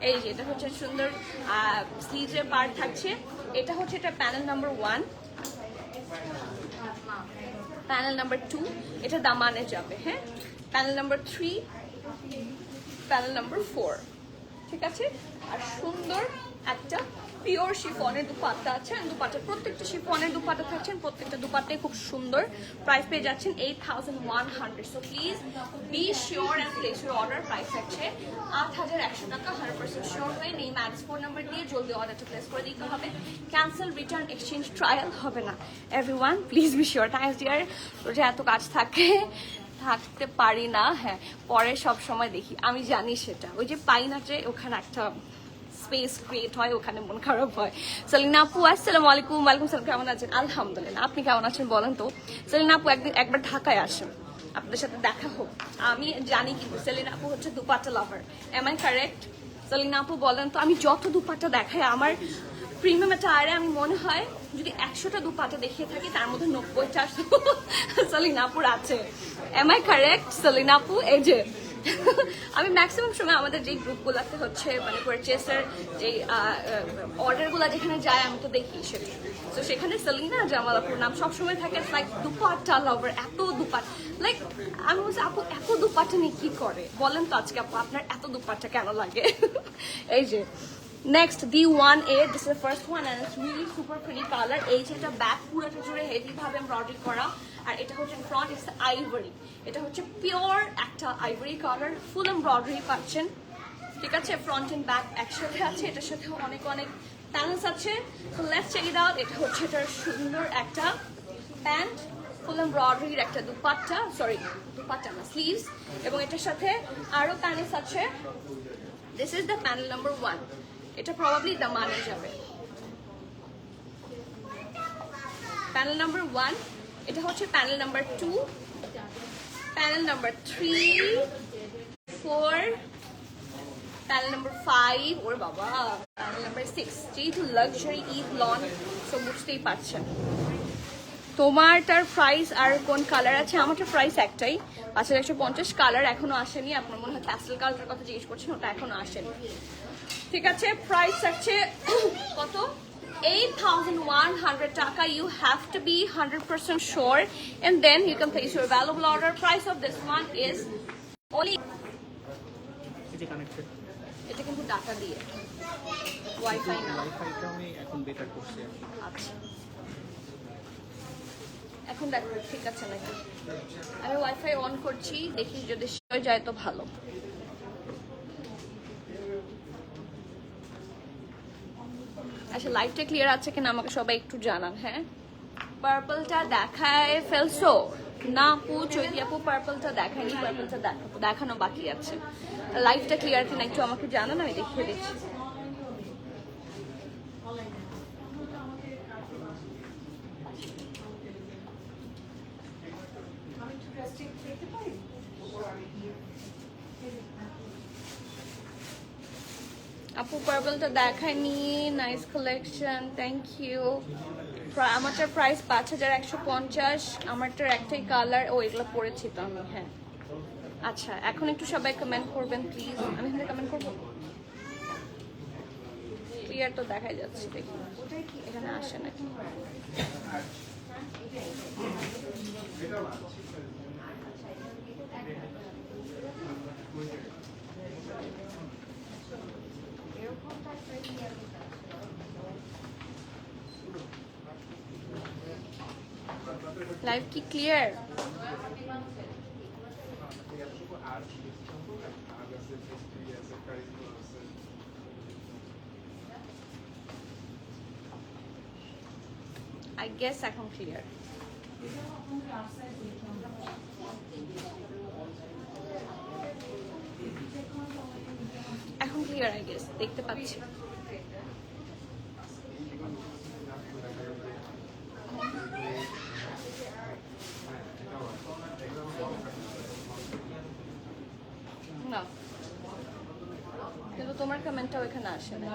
এই যে এটা হচ্ছে সুন্দর স্লিভের পার্ট থাকছে। এটা হচ্ছে এটা প্যানেল নাম্বার 1, প্যানেল নাম্বার 2 এটা দামানে যাবে, হ্যাঁ, প্যানেল নাম্বার 3, প্যানেল নাম্বার 4, ঠিক আছে। আর সুন্দর একটা পিওর শিফনের দুপাট্টা আছে। দুপাট্টা প্রত্যেকটা শিফনের দুপাট্টা থাকছেন, প্রত্যেকটা দুপাট্টাই খুব সুন্দর। প্রাইস পেয়ে যাচ্ছেন 8,100। So please be sure and place your order. Price থাকছে 8,100 টাকা। 100% শিওর হয়ে নেই ম্যারেজ ফোন নাম্বার দিয়ে জলদি অর্ডারটা প্লেস করে দিতে হবে। ক্যান্সেল, রিটার্ন, এক্সচেঞ্জ, ট্রায়াল হবে না। Everyone please be sure. Thanks dear. তোর যে এত কাজ থাকে, থাকতে পারি না, হ্যাঁ পরে সব সময় দেখি, আমি জানি সেটা। ওই যে পাই না যে ওখানে একটা স্পেস ক্রিয়েট হয়, ওখানে মন খারাপ হয়। সেলিনা আপু আসসালামু আলাইকুম। ওয়ালাইকুম সালাম, কেমন আছেন? আলহামদুলিল্লাহ, আপনি কেমন আছেন বলেন তো? সেলিনা আপু একবার ঢাকায় আসেন, আপনাদের সাথে দেখা হোক। আমি জানি কিন্তু সেলিনা আপু হচ্ছে দুপাট্টা লাভার, এম আই কারেক্ট? সেলিনা আপু বলেন তো, আমি যত দুপাট্টা দেখাই আমার প্রিমিয়াম টায়ারে, আমি মনে হয় যদি 100টা দুপাট্টা দেখিয়ে থাকি তার মধ্যে 90টা সেলিনা আপুর আছে। এম আই কারেক্ট সেলিনা আপু? এই যে আমি ম্যাক্সিমাম সময় আমাদের যে গ্রুপগুলোতে হচ্ছে মানে পারচেসের যে অর্ডারগুলো যেখানে যায় আমি তো দেখি সেটা। তো সেখানে সেলিনা জামাল আপুর নাম সবসময় থাকে। লাইক দুপাট্টা লাভার, এত দুপাট্টা। লাইক আমি বলছি আপু এত দুপাট্টা নিয়ে কি করে বলেন তো আজকে আপু, আপনার এত দুপাট্টা কেন লাগে? এই যে next D1A, this is the first one and it's really super pretty color. এই যে এটা ব্যাক পুরোটা জুড়ে হেভি ভাবে এমব্রয়ডারি করা, আর এটা হচ্ছে ফ্রন্ট ইটস আইভরি। এটা হচ্ছে পিওর একটা আইভরি কালার, ফুল এমব্রয়ডারি পাচ্ছেন, ঠিক আছে। ফ্রন্ট এন্ড ব্যাক একসাথে আছে, এটার সাথে অনেক অনেক প্যানেলস আছে। So let's check it out. এটা হচ্ছে এটার সুন্দর একটা প্যান্ট, ফুল এমব্রয়ডারির একটা দুপাট্টা, সরি দুপাট্টা না স্লিভস, এবং এটার সাথে আরো প্যানেলস আছে। This is the panel number 1। এটা প্রবাবলি দামানে যাবে। প্যানেল নাম্বার 1, এটা হচ্ছে panel number 2, panel number 3, 4, panel number 5, ওর বাবা, প্যানেল নাম্বার 6। যেহেতু লাক্সারি ঈদ লন, তো বুঝতেই পারছেন। তোমারটার প্রাইস আর কোন কালার আছে? আমারটার প্রাইস একটাই, 5,150। কালার এখনো আসেনি, আপনার মনে হয় প্যাস্টেল কালারের কথা জিজ্ঞেস করছেন, ওটা এখনো আসেনি, ঠিক আছে। প্রাইস আছে কত? 8,100 টাকা। You have to be 100% sure and then you can place your valuable order. Price of this one is only, এটা কিন্তু ডাটা দিয়ে, ওয়াইফাই না, ওয়াইফাইটা আমি এখন বেটার করছি। আচ্ছা এখন দেখো ঠিক আছে নাকি? আমি ওয়াইফাই অন করছি, দেখি যদি হয়ে যায় তো ভালো। আচ্ছা লাইভটা ক্লিয়ার আছে কিনা আমাকে সবাই একটু জানান, হ্যাঁ। পার্পলটা দেখায় ফেলছো না আপু? চৈতি আপু পার্পলটা দেখায়নি, পার্পলটা দেখানো বাকি আছে। লাইভটা ক্লিয়ার কিনা একটু আমাকে জানান, আমি দেখিয়ে দিচ্ছি। আপু পার্পলটা দেখায়নি, নাইস কালেকশন, থ্যাংক ইউ। আমারটার প্রাইস 5,150। আমারটার একটাই কালার, ও এগুলো পরেছি তো আমি, হ্যাঁ। আচ্ছা এখন একটু সবাই কমেন্ট করবেন প্লিজ, আমি এখানে কমেন্ট করবো। ক্লিয়ার তো দেখাই যাচ্ছে, দেখি এখানে আসে নাকি। লাইভ কি ক্লিয়ার? I guess এখন ক্লিয়ার। এখন ক্লিয়ার আই গেস, দেখতে পাচ্ছি। না, কিন্তু তোমার কমেন্টটাও এখানে আসে না।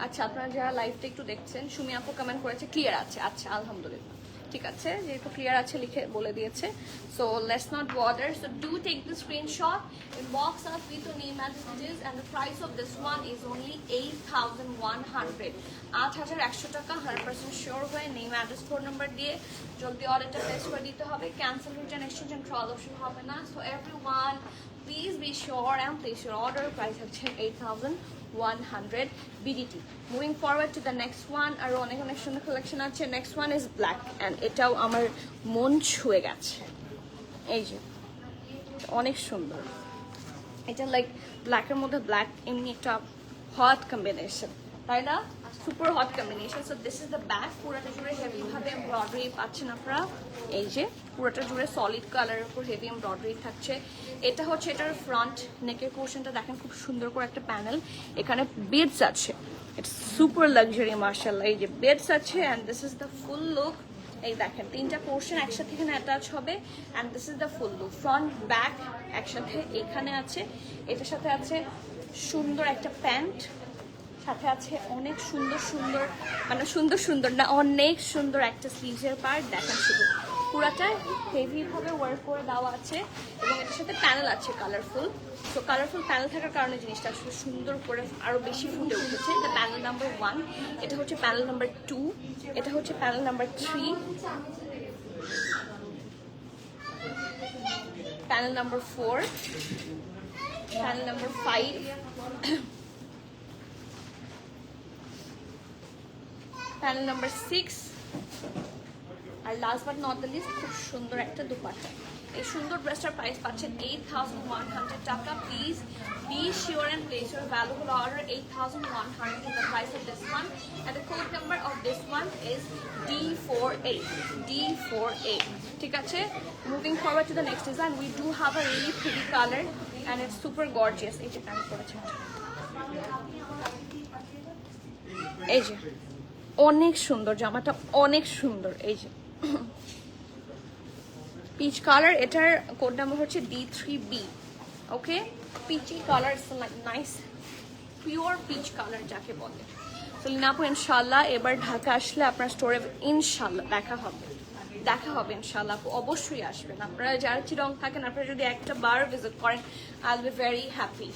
আচ্ছা, আপনারা যারা লাইভটা একটু দেখছেন, সুমি আপু কমেন্ট করেছে ক্লিয়ার আছে। আচ্ছা, আলহামদুলিল্লাহ, ঠিক আছে, যেহেতু ক্লিয়ার আছে লিখে বলে দিয়েছে। So let's not bother, so do take the screenshot, inbox us with your name as it is, and the price of this one is only 8,100, 8,100 টাকা। 100% শিওর হয়ে নেম, অ্যাড্রেস, ফোন নাম্বার দিয়ে জলদি অর্ডারটা place করে দিতে হবে। Cancel, return, exchange and trial option হবে না। So everyone please be sure and place your order. Price হচ্ছে 8,100 BDT. Moving forward to the next one, আর অনেক অনেক সুন্দর কালেকশন আছে। Next one is black, and এটাও আমার মন ছুঁয়ে গেছে। এই যে অনেক সুন্দর, এটা লাইক ব্ল্যাকের মধ্যে ব্ল্যাক, এমনি একটা হট কম্বিনেশন, তাই না? Super hot combination. So this is the back, পুরোটা জুড়ে হেভি ভাবে এমব্রয়ডারি পাচ্ছেন আপনারা। এই যে পুরোটা জুড়ে সলিড কালারের উপর হেভি এমব্রয়ডারি থাকছে। এটা হচ্ছে এটার ফ্রন্ট নেকের পোর্শনটা, দেখেন খুব সুন্দর করে একটা প্যানেল, এখানে বিডস আছে। ইটস সুপার লাক্সারি মাশাআল্লাহ। এই যে বিডস আছে, and this is the full look. এই দেখেন তিনটা পোর্শন একসাথে এখানে অ্যাটাচ হবে, and this is the full look. Front back একসাথে এখানে আছে। এটার সাথে আছে সুন্দর একটা প্যান্ট, সাথে আছে অনেক সুন্দর সুন্দর, মানে সুন্দর সুন্দর না, অনেক সুন্দর একটা স্লিভসের পার্ট। দেখেন শুধু পুরাটা হেভি ভাবে ওয়ার্ক করে দেওয়া আছে, এবং এটার সাথে প্যানেল আছে কালারফুল। তো কালারফুল প্যানেল থাকার কারণে জিনিসটা আসলে সুন্দর করে আরো বেশি ফুটে উঠেছে। এটা প্যানেল নাম্বার 1, এটা হচ্ছে প্যানেল নাম্বার 2, এটা হচ্ছে panel number 3, panel number 4, panel number 5, panel number 6, আর last but not the least খুব সুন্দর একটা দুপাট্টা। এই সুন্দর ড্রেসটার প্রাইস পাচ্ছেন 8,100 টাকা। Please be sure and place your valuable order. 8,100 is the price of this one, and the code number of this one is D48. D48, ঠিক আছে? Moving forward to the next design, we do have a really pretty color and it's super gorgeous. এই যে pant করেছে, এই যে অনেক সুন্দর জামাটা, অনেক সুন্দর। এই যে পিচ কালার, এটার কোড নাম্বার হচ্ছে D3B। Okay, peachy colour, it's like nice pure peach colour যাকে বলে। তো লিনাপু ইনশাল্লাহ এবার ঢাকা আসলে আপনার স্টোরে ইনশাল্লাহ দেখা হবে ইনশাল্লাহ। আপু অবশ্যই আসবেন, আপনারা যারা চিরং থাকেন, আপনারা যদি একটা বার ভিজিট করেন, I will be very happy.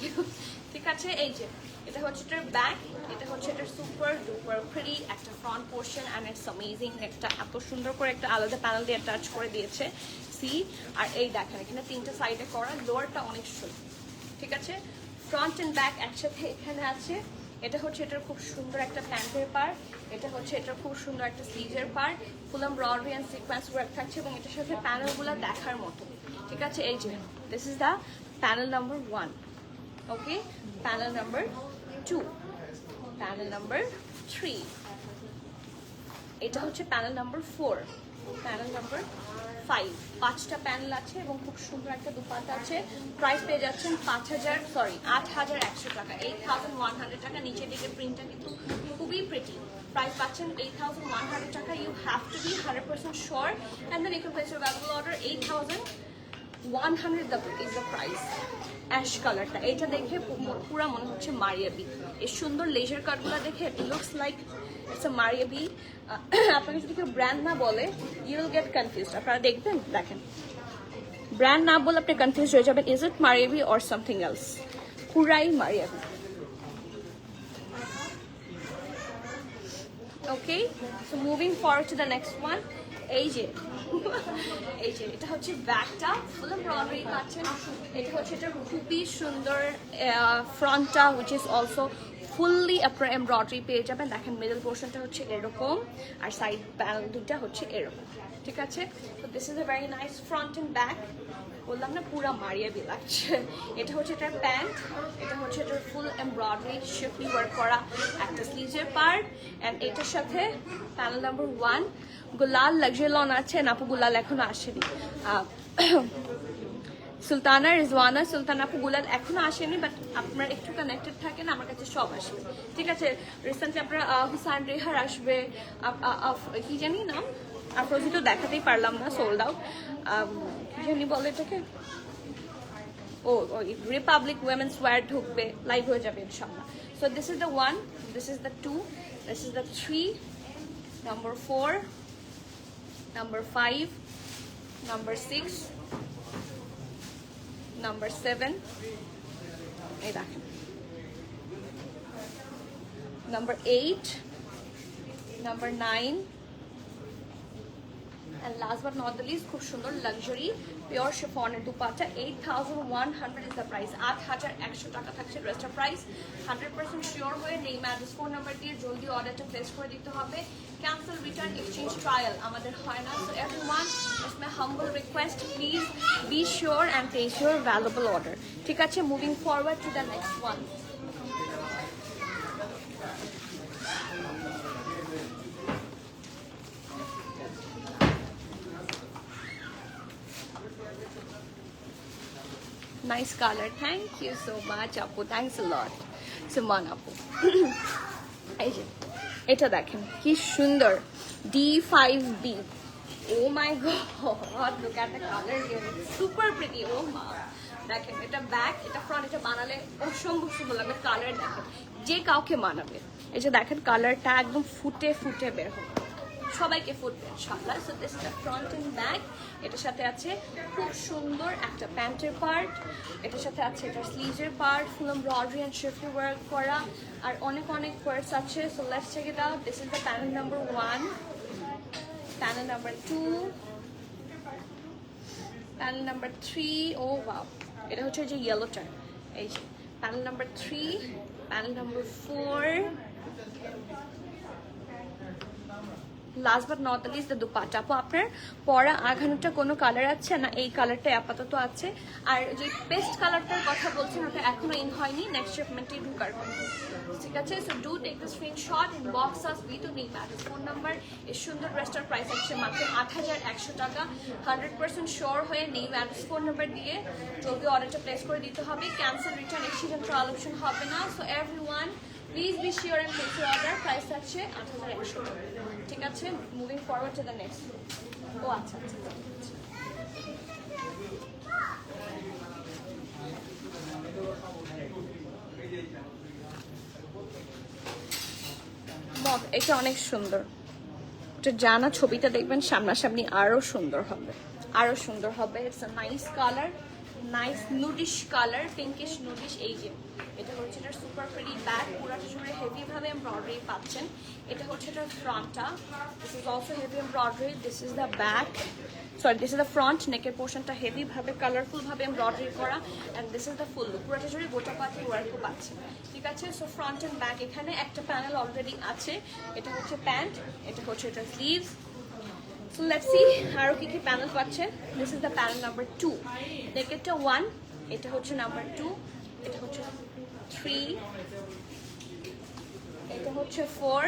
ঠিক আছে, এই যে এটা হচ্ছে এটার ব্যাক, এটা হচ্ছে এটার সুপার ডুপার প্রিটি একটা front portion, and it's amazing. একটা এত সুন্দর করে একটা আলাদা প্যানেল দিয়ে অ্যাটাচ করে দিয়েছে, সি। আর এই দেখেন এখানে তিনটা সাইডে করা, লোয়ারটা অনেক সুন্দর। ঠিক আছে, ফ্রন্ট অ্যান্ড ব্যাক একসাথে এখানে আছে। এটা হচ্ছে এটার খুব সুন্দর একটা প্যান্টের পার্ট, এটা হচ্ছে এটার খুব সুন্দর একটা স্লিভের part, full embroidery and sequence work থাকছে, এবং এটার সাথে প্যানেলগুলো দেখার মতো। ঠিক আছে, এই যে this is the panel number 1, okay, panel number 2, panel number 3, এটা হচ্ছে প্যানেল নাম্বার 4, প্যানেল নাম্বার 5, 5টা প্যানেল আছে এবং খুব সুন্দর একটা দুপাট্টা আছে। প্রাইস পেয়ে যাচ্ছেন 8,100 টাকা, 8,100 টাকা। নিচের দিকে প্রিন্টটা কিন্তু খুবই প্রিটি। প্রাইস পাচ্ছেন 8,100 টাকা। You have to be 100% sure, and then you can place your valuable order. 8,100 is the price. Ash কালারটা, এটা দেখে পুরো মনে হচ্ছে মারিয়াবি। এই সুন্দর লেজার কাটগুলো দেখে it looks like it's a Maria B. আপনাকে যদি কেউ ব্র্যান্ড না বলে, ইউ উইল গেট কনফিউজড। আপনারা দেখবেন, দেখেন ব্র্যান্ড না বলে আপনি কনফিউজ হয়ে যাবেন, is it Maria B or something else. পুরাই Maria B. Okay, so moving forward to the next one. এই যে এটা হচ্ছে ব্যাকটা, ফুল এমব্রয়ডারি পাচ্ছেন। এটা হচ্ছে এটা খুবই সুন্দর ফ্রন্টটা, হুইচ ইজ অলসো ফুললি আপনার এমব্রয়ডারি পেয়ে যাবেন। দেখেন মিডল পোর্শনটা হচ্ছে এরকম, আর সাইড প্যানেল দুইটা হচ্ছে এরকম, ঠিক আছে। তো this is a very nice front and back. বললাম না পুরা মারিয়াবি লাগছে। এটা হচ্ছে এটার প্যান্ট, এটা হচ্ছে এটার ফুল এমব্রয়ডারি শিফলি ওয়ার্ক করা একটা স্লিভসের পার্ট, অ্যান্ড এটার সাথে প্যানেল নাম্বার 1 গুলাল লাক্সারি লন আছে, নাপু গুলাল এখনো আসেনি। সুলতানা রিজওয়ানা সুলতানা আপু গুলাল এখনো আসেনি, বাট আপনারা একটু কানেক্টেড থাকেন, আমার কাছে সব আসবে, ঠিক আছে। রিসেন্টলি আপনারা হুসাইন রেহার আসবে, কি জানি নাম, আফরোজি তো দেখাতেই পারলাম না, সোল্ড আউট। কি জানি বলে এটাকে, ও রিপাবলিক উইমেন্স ওয়্যার ঢুকবে, লাইভ হয়ে যাবে ইনশাআল্লাহ। So this is the 1, this is the 2, this is the 3, number 4, number 5, number 6, number 7, এই দেখেন, number 8, number 9, and last but not the least খুব সুন্দর লাক্সারি পিওর শিফনের দুপাট্টা। 8100 is the price, 8100 টাকা থাকছে রেস্টার প্রাইস। 100% শিওর হয়ে নেই ম্যাড্রেস ফোন নাম্বার দিয়ে জলদি অর্ডারটা প্লেস করে দিতে হবে। ক্যান্সেল, রিটার্ন, এক্সচেঞ্জ, ট্রায়াল আমাদের হয় না। So everyone, it's my humble request, please be sure and place your valuable order, ঠিক আছে। Moving forward to the next one. Nice color, thank you so much আপু, thanks a lot Suman আপু। এই যে এটা দেখেন কি সুন্দর D5B, oh my god, look at the color here, it's super pretty, oh my। দেখেন এটা ব্যাক, এটা ফ্রন্ট, এটা বানালে অসম্ভব সুন্দর লাগবে। কালার দেখেন, যে কাউকে মানাবে। এই যে দেখেন কালারটা একদম ফুটে ফুটে বের হবে, সবাইকে ফুটবে ইনশাআল্লাহ। So this is the front and back. এটার সাথে আছে খুব সুন্দর একটা প্যান্টের পার্ট, এটার সাথে আছে এটা স্লিভসের part, full embroidery and schiffli work করা, আর অনেক অনেক পার্টস আছে। So let's check it out. This is the panel number 1, panel number 2, panel number 3, oh wow, এটা হচ্ছে যে ইয়েলোটা, এই যে panel number 3, panel number 4, last but not the least the dupatta. আপু আপনার পরা আঘানুটা কোনো কালার আছে না? এই কালারটা আপাতত আছে, আর যে পেস্ট কালারটার কথা বলছেন ওটা এখনো ইন হয়নি, নেক্সট শিপমেন্টে ঢুকার কথা, ঠিক আছে। So do take the screenshot, inbox us with name address phone number. এই সুন্দর ড্রেসটার প্রাইস আছে মাত্র 8100 টাকা। 100% শিওর হয়ে নেম অ্যাড্রেস ফোন নাম্বার দিয়ে জলদি অর্ডারটা প্লেস করে দিতে হবে। Cancel, return, exchange and trial option হবে না। So everyone please be sure and place your order. Price আছে 8100 টাকা, ঠিক আছে। Moving forward to the next. ও আচ্ছা আচ্ছা, এটা অনেক সুন্দর, এটা জানা ছবিটা দেখবেন সামনাসামনি আরো সুন্দর হবে, আরো সুন্দর হবে। It's a nice colour, nice nudish colour, pinkish nudish. এই যে এটা হচ্ছে এটার সুপার প্রিটি ব্যাক, পুরাটা জুড়ে হেভি ভাবে এমব্রয়ডারি পাচ্ছেন। এটা হচ্ছে এটার ফ্রন্টটা, this is also heavy embroidery. This is the back, sorry this is the front. নেকের পোর্শনটা হেভি ভাবে কালারফুল ভাবে এমব্রয়ডারি করা, and this is the full look, পুরাটা জুড়ে গোটা পাতি ওয়ার্কও পাচ্ছেন, ঠিক আছে। সো ফ্রন্ট অ্যান্ড ব্যাক এখানে একটা প্যানেল অলরেডি আছে। এটা হচ্ছে প্যান্ট, এটা হচ্ছে এটা স্লিভস। So let's see আরো কি কি প্যানেল পাচ্ছেন। This is the panel number 2, নেকেরটা 1, এটা হচ্ছে নাম্বার 2, এটা হচ্ছে 3, এটা হচ্ছে 4,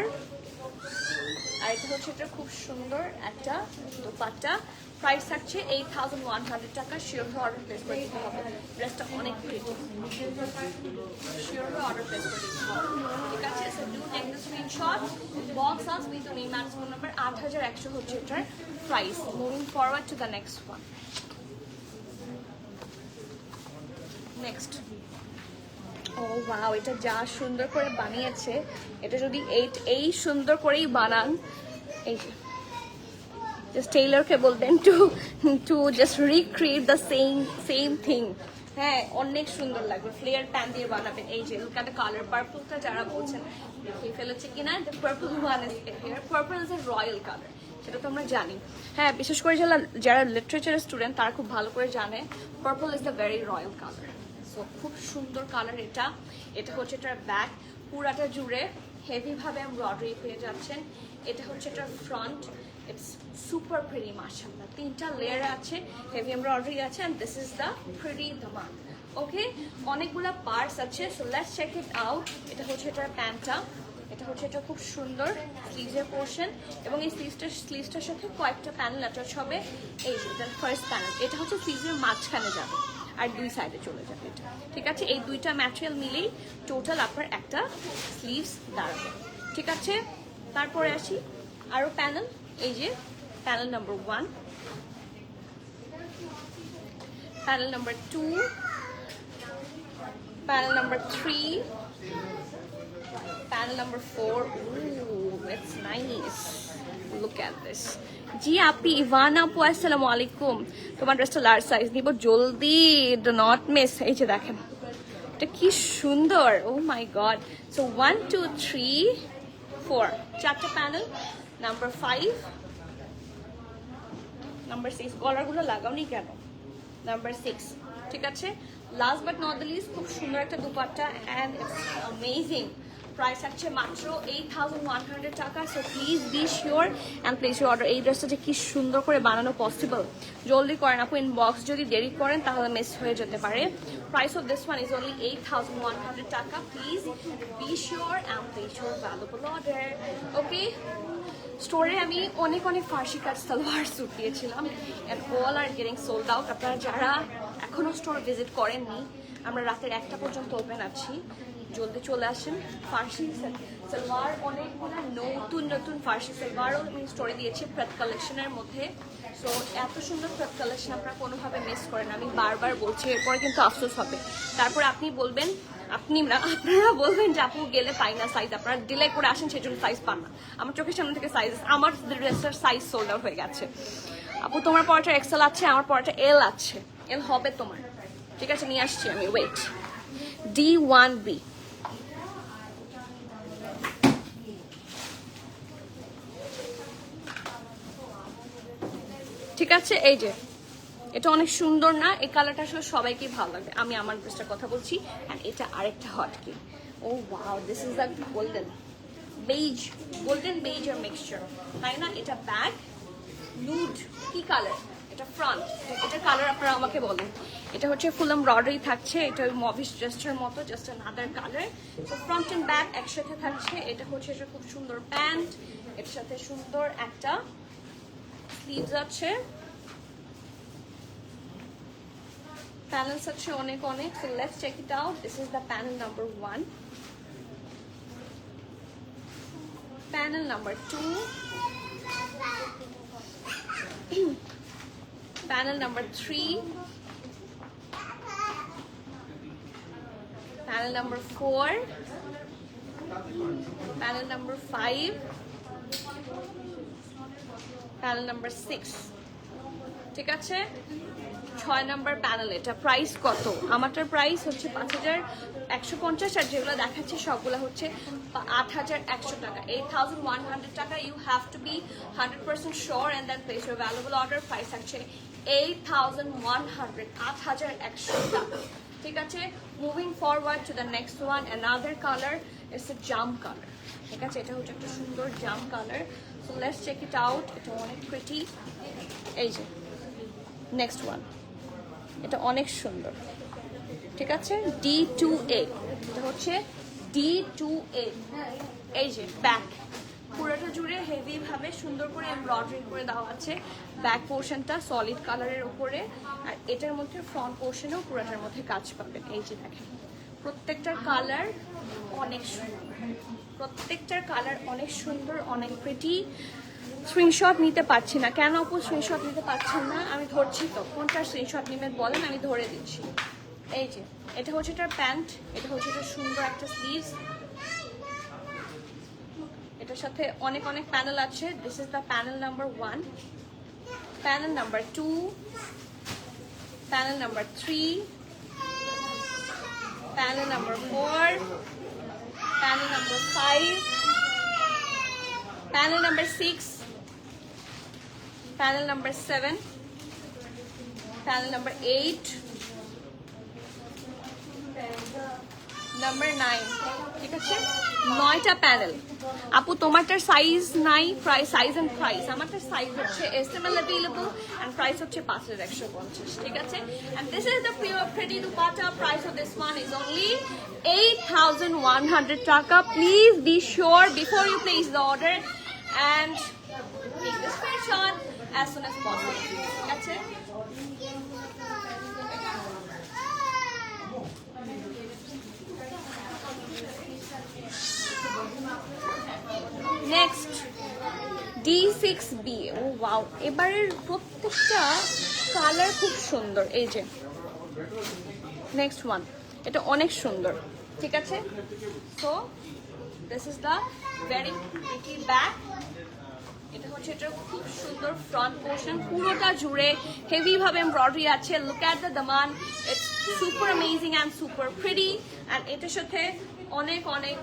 আর এটা হচ্ছে এটা খুব সুন্দর একটা দোপাট্টা। প্রাইস থাকছে 8100 টাকা। শিওর হয়ে অর্ডার প্লেস করে দিতে হবে, ড্রেসটা অনেক প্রিটি, শিওর হয়ে অর্ডার প্লেস করে দিতে হবে, ঠিক আছে। So do take the screenshot, box us with name and phone number. 8100 হচ্ছে এটার price. Moving forward to the next one. Next, oh wow, এটা যা সুন্দর করে বানিয়েছে, এটা যদি এই সুন্দর করেই বানান, এই যে জাস্ট টেইলরকে বলবেন to just recreate the same thing. হ্যাঁ, অনেক সুন্দর লাগবে। ফ্লেয়ার প্যান দিয়ে বানাবেন। এই যে লুক এট দ্য কালার, পার্পলটা যারা বলছেন দেখে ফেলেছে কিনা, the purple one is here. Purple is a royal colour, সেটা তো আমরা জানি। হ্যাঁ, বিশেষ করে যারা লিটারেচারের স্টুডেন্ট তারা খুব ভালো করে জানে purple is the very royal colour. So খুব সুন্দর কালার এটা। এটা হচ্ছে এটার ব্যাক, পুরাটা জুড়ে হেভি ভাবে এমব্রয়ডারি পেয়ে যাচ্ছেন। এটা হচ্ছে এটা ফ্রন্ট, ইটস সুপার প্রিটি মাশাআল্লাহ। 3টা লেয়ার আছে, হেভি এমব্রয়ডারি আছে, and this is the pretty dhamaal. Okay, অনেকগুলা পার্টস আছে, so let's check it out. এটা হচ্ছে এটার প্যান্টটা, এটা হচ্ছে এটা খুব সুন্দর স্লিভের পোর্শন, এবং এই স্লিভসটার সাথে কয়েকটা প্যানেল অ্যাটাচ হবে। এই যে ফার্স্ট প্যানেল, এটা হচ্ছে স্লিভের মাঝখানে যাবে আর দুই সাইডে চলে যাবে এটা, ঠিক আছে। এই দুইটা ম্যাটেরিয়াল মিলেই টোটাল আপনার একটা স্লিভস দাঁড়াবে, ঠিক আছে। তারপরে আসি আরও প্যানেল, এই যে panel number 1, panel number 2, panel number 3, panel number 4. Ooh, it's nice. Look at this. G Api, Ivan আপু আসসালামু আলাইকুম। তোমার ড্রেসটা লার্জ সাইজ নিব জলদি, ডু নট মিস। এই যে দেখেন এটা কি সুন্দর, ও মাই গড। সো 1 2 3 4, 4টা প্যানেল, নাম্বার 5, নাম্বার 6, গলারগুলো লাগাওনি কেন, নাম্বার 6, ঠিক আছে। Last but not the least, খুব সুন্দর একটা dupatta, and it's amazing. Price আছে মাত্র 8100 টাকা। So please be sure and place your order. এই ড্রেসটা যে কি সুন্দর করে বানানো পসিবল, জলদি করেন আপু, ইনবক্স যদি দেরি করেন তাহলে মিস হয়ে যেতে পারে। Price of this one is only 8100 টাকা। Please be sure and place your valuable order. Okay, স্টোরে আমি অনেক ফার্সি কাজ সালোয়ার স্যুট দিয়েছিলাম, and all are getting sold out. আপনারা যারা এখনও স্টোর ভিজিট করেননি, আমরা রাতের 1টা পর্যন্ত ওপেন আছি, জলদি চলে আসেন। ফার্সি সালোয়ার অনেকগুলো নতুন ফার্সি সালোয়ারও আমি স্টোরে দিয়েছি প্রত কালেকশনের মধ্যে। সো এত সুন্দর প্রত কালেকশন আপনারা কোনোভাবে মিস করেন, আমি বারবার বলছি, এরপরে কিন্তু আফসোস হবে। তারপরে আপনি বলবেন, আপনারা বলবেন যে আপু গেলে পাই না সাইজ, আপনারা ডিলে করে আসেন সেজন্য সাইজ পান না। আমার চোখের সামনে থেকে সাইজ, আমার ড্রেসটার সাইজ সোল্ড আউট হয়ে গেছে। আপু তোমার পরাটা এক্সেল আছে, আমার পরাটা এল আছে, এল হবে তোমার, ঠিক আছে, নিয়ে আসছি আমি, ওয়েট। D1B, ঠিক আছে। এই যে এটা অনেক সুন্দর না, এই কালারটা আসলে সবাইকে ভালো লাগবে। আমি আমার ড্রেসটার কথা বলছি, অ্যান্ড এটা আরেকটা হটকে। Oh wow, this is the golden beige আর মিক্সচার, তাই না? এটা ব্যাক নুড, কি কালার? এটা ফ্রন্ট, এটা কালার আপনারা আমাকে বলেন। এটা হচ্ছে ফুল এমব্রয়ডারি থাকছে, এটা মভিশ ড্রেসটার মতো, জাস্ট আনাদার কালার। তো ফ্রন্ট এন্ড ব্যাক একসাথে থাকছে। এটা হচ্ছে এটা খুব সুন্দর প্যান্ট, এর সাথে সুন্দর একটা স্লিভস আছে, প্যানেলস আছে অনেক। So let's check it out. This is the panel number 1, panel number 2, panel number 3, panel number 4, panel number 5, panel number 6, ঠিক আছে। 6 নাম্বার প্যানেল। এটা প্রাইস কত? আমারটার প্রাইস হচ্ছে 5150, আর যেগুলো দেখাচ্ছি সবগুলো হচ্ছে 8100 টাকা, 8100 টাকা। You have to be 100% sure and then place your valuable order. Price আছে 8100, 8100 টাকা, ঠিক আছে। Moving forward to the next one, another colour, it's a jaam colour, ঠিক আছে। এটা হচ্ছে একটা সুন্দর জাম colour. So let's check it out. এটা অনেক প্রিটি। এই যে নেক্সট ওয়ান, এটা অনেক সুন্দর, ঠিক আছে। D2A, এটা হচ্ছে D2A। এই যে ব্যাক, পুরোটা জুড়ে হেভি ভাবে সুন্দর করে এমব্রয়ডারি করে দেওয়া আছে। ব্যাক পোর্শনটা সলিড কালারের উপরে, আর এটার মধ্যে ফ্রন্ট পোর্শনেও পুরোটার মধ্যে কাজ পাবেন। এই যে দেখেন, প্রত্যেকটার কালার অনেক সুন্দর, প্রত্যেকটার কালার অনেক সুন্দর, অনেক প্রিটি। স্ক্রিনশট নিতে পারছি না কেন আপু? স্ক্রিনশট নিতে পারছেন না? আমি ধরছি তো, কোনটার স্ক্রিনশট নেবেন বলেন, আমি ধরে দিচ্ছি। এই যে এটা হচ্ছে এটার প্যান্ট, এটা হচ্ছে এটা সুন্দর একটা স্লিভস, এটার সাথে অনেক প্যানেল আছে। This is the panel number 1, panel number 2, panel number 3, panel number 4, panel number 5, panel number 6, panel number 7, panel number 8, number 9, ঠিক আছে 9টা প্যানেল। আপু তোমারটার সাইজ নাই, প্রাইস সাইজ এন্ড প্রাইস। আমারটার সাইজ হচ্ছে SML अवेलेबल এন্ড প্রাইস হচ্ছে 5150, ঠিক আছে। And this is the pure pretty dupatta. Price of this one is only 8100 টাকা। Please be sure before you place the order and take the screenshot as soon as possible, ঠিক আছে। Next D6B। ও wow, এবারের প্রত্যেকটা colour খুব সুন্দর। এই যে next one, এটা অনেক সুন্দর, ঠিক আছে। So this is the very pretty back. এটা হচ্ছে এটা খুব সুন্দর ফ্রন্ট পোর্শন, পুরোটা জুড়ে হেভি ভাবে এমব্রয়ডারি আছে। লুক এট দ্য দামান, it's super amazing and super pretty. And এটার সাথে অনেক অনেক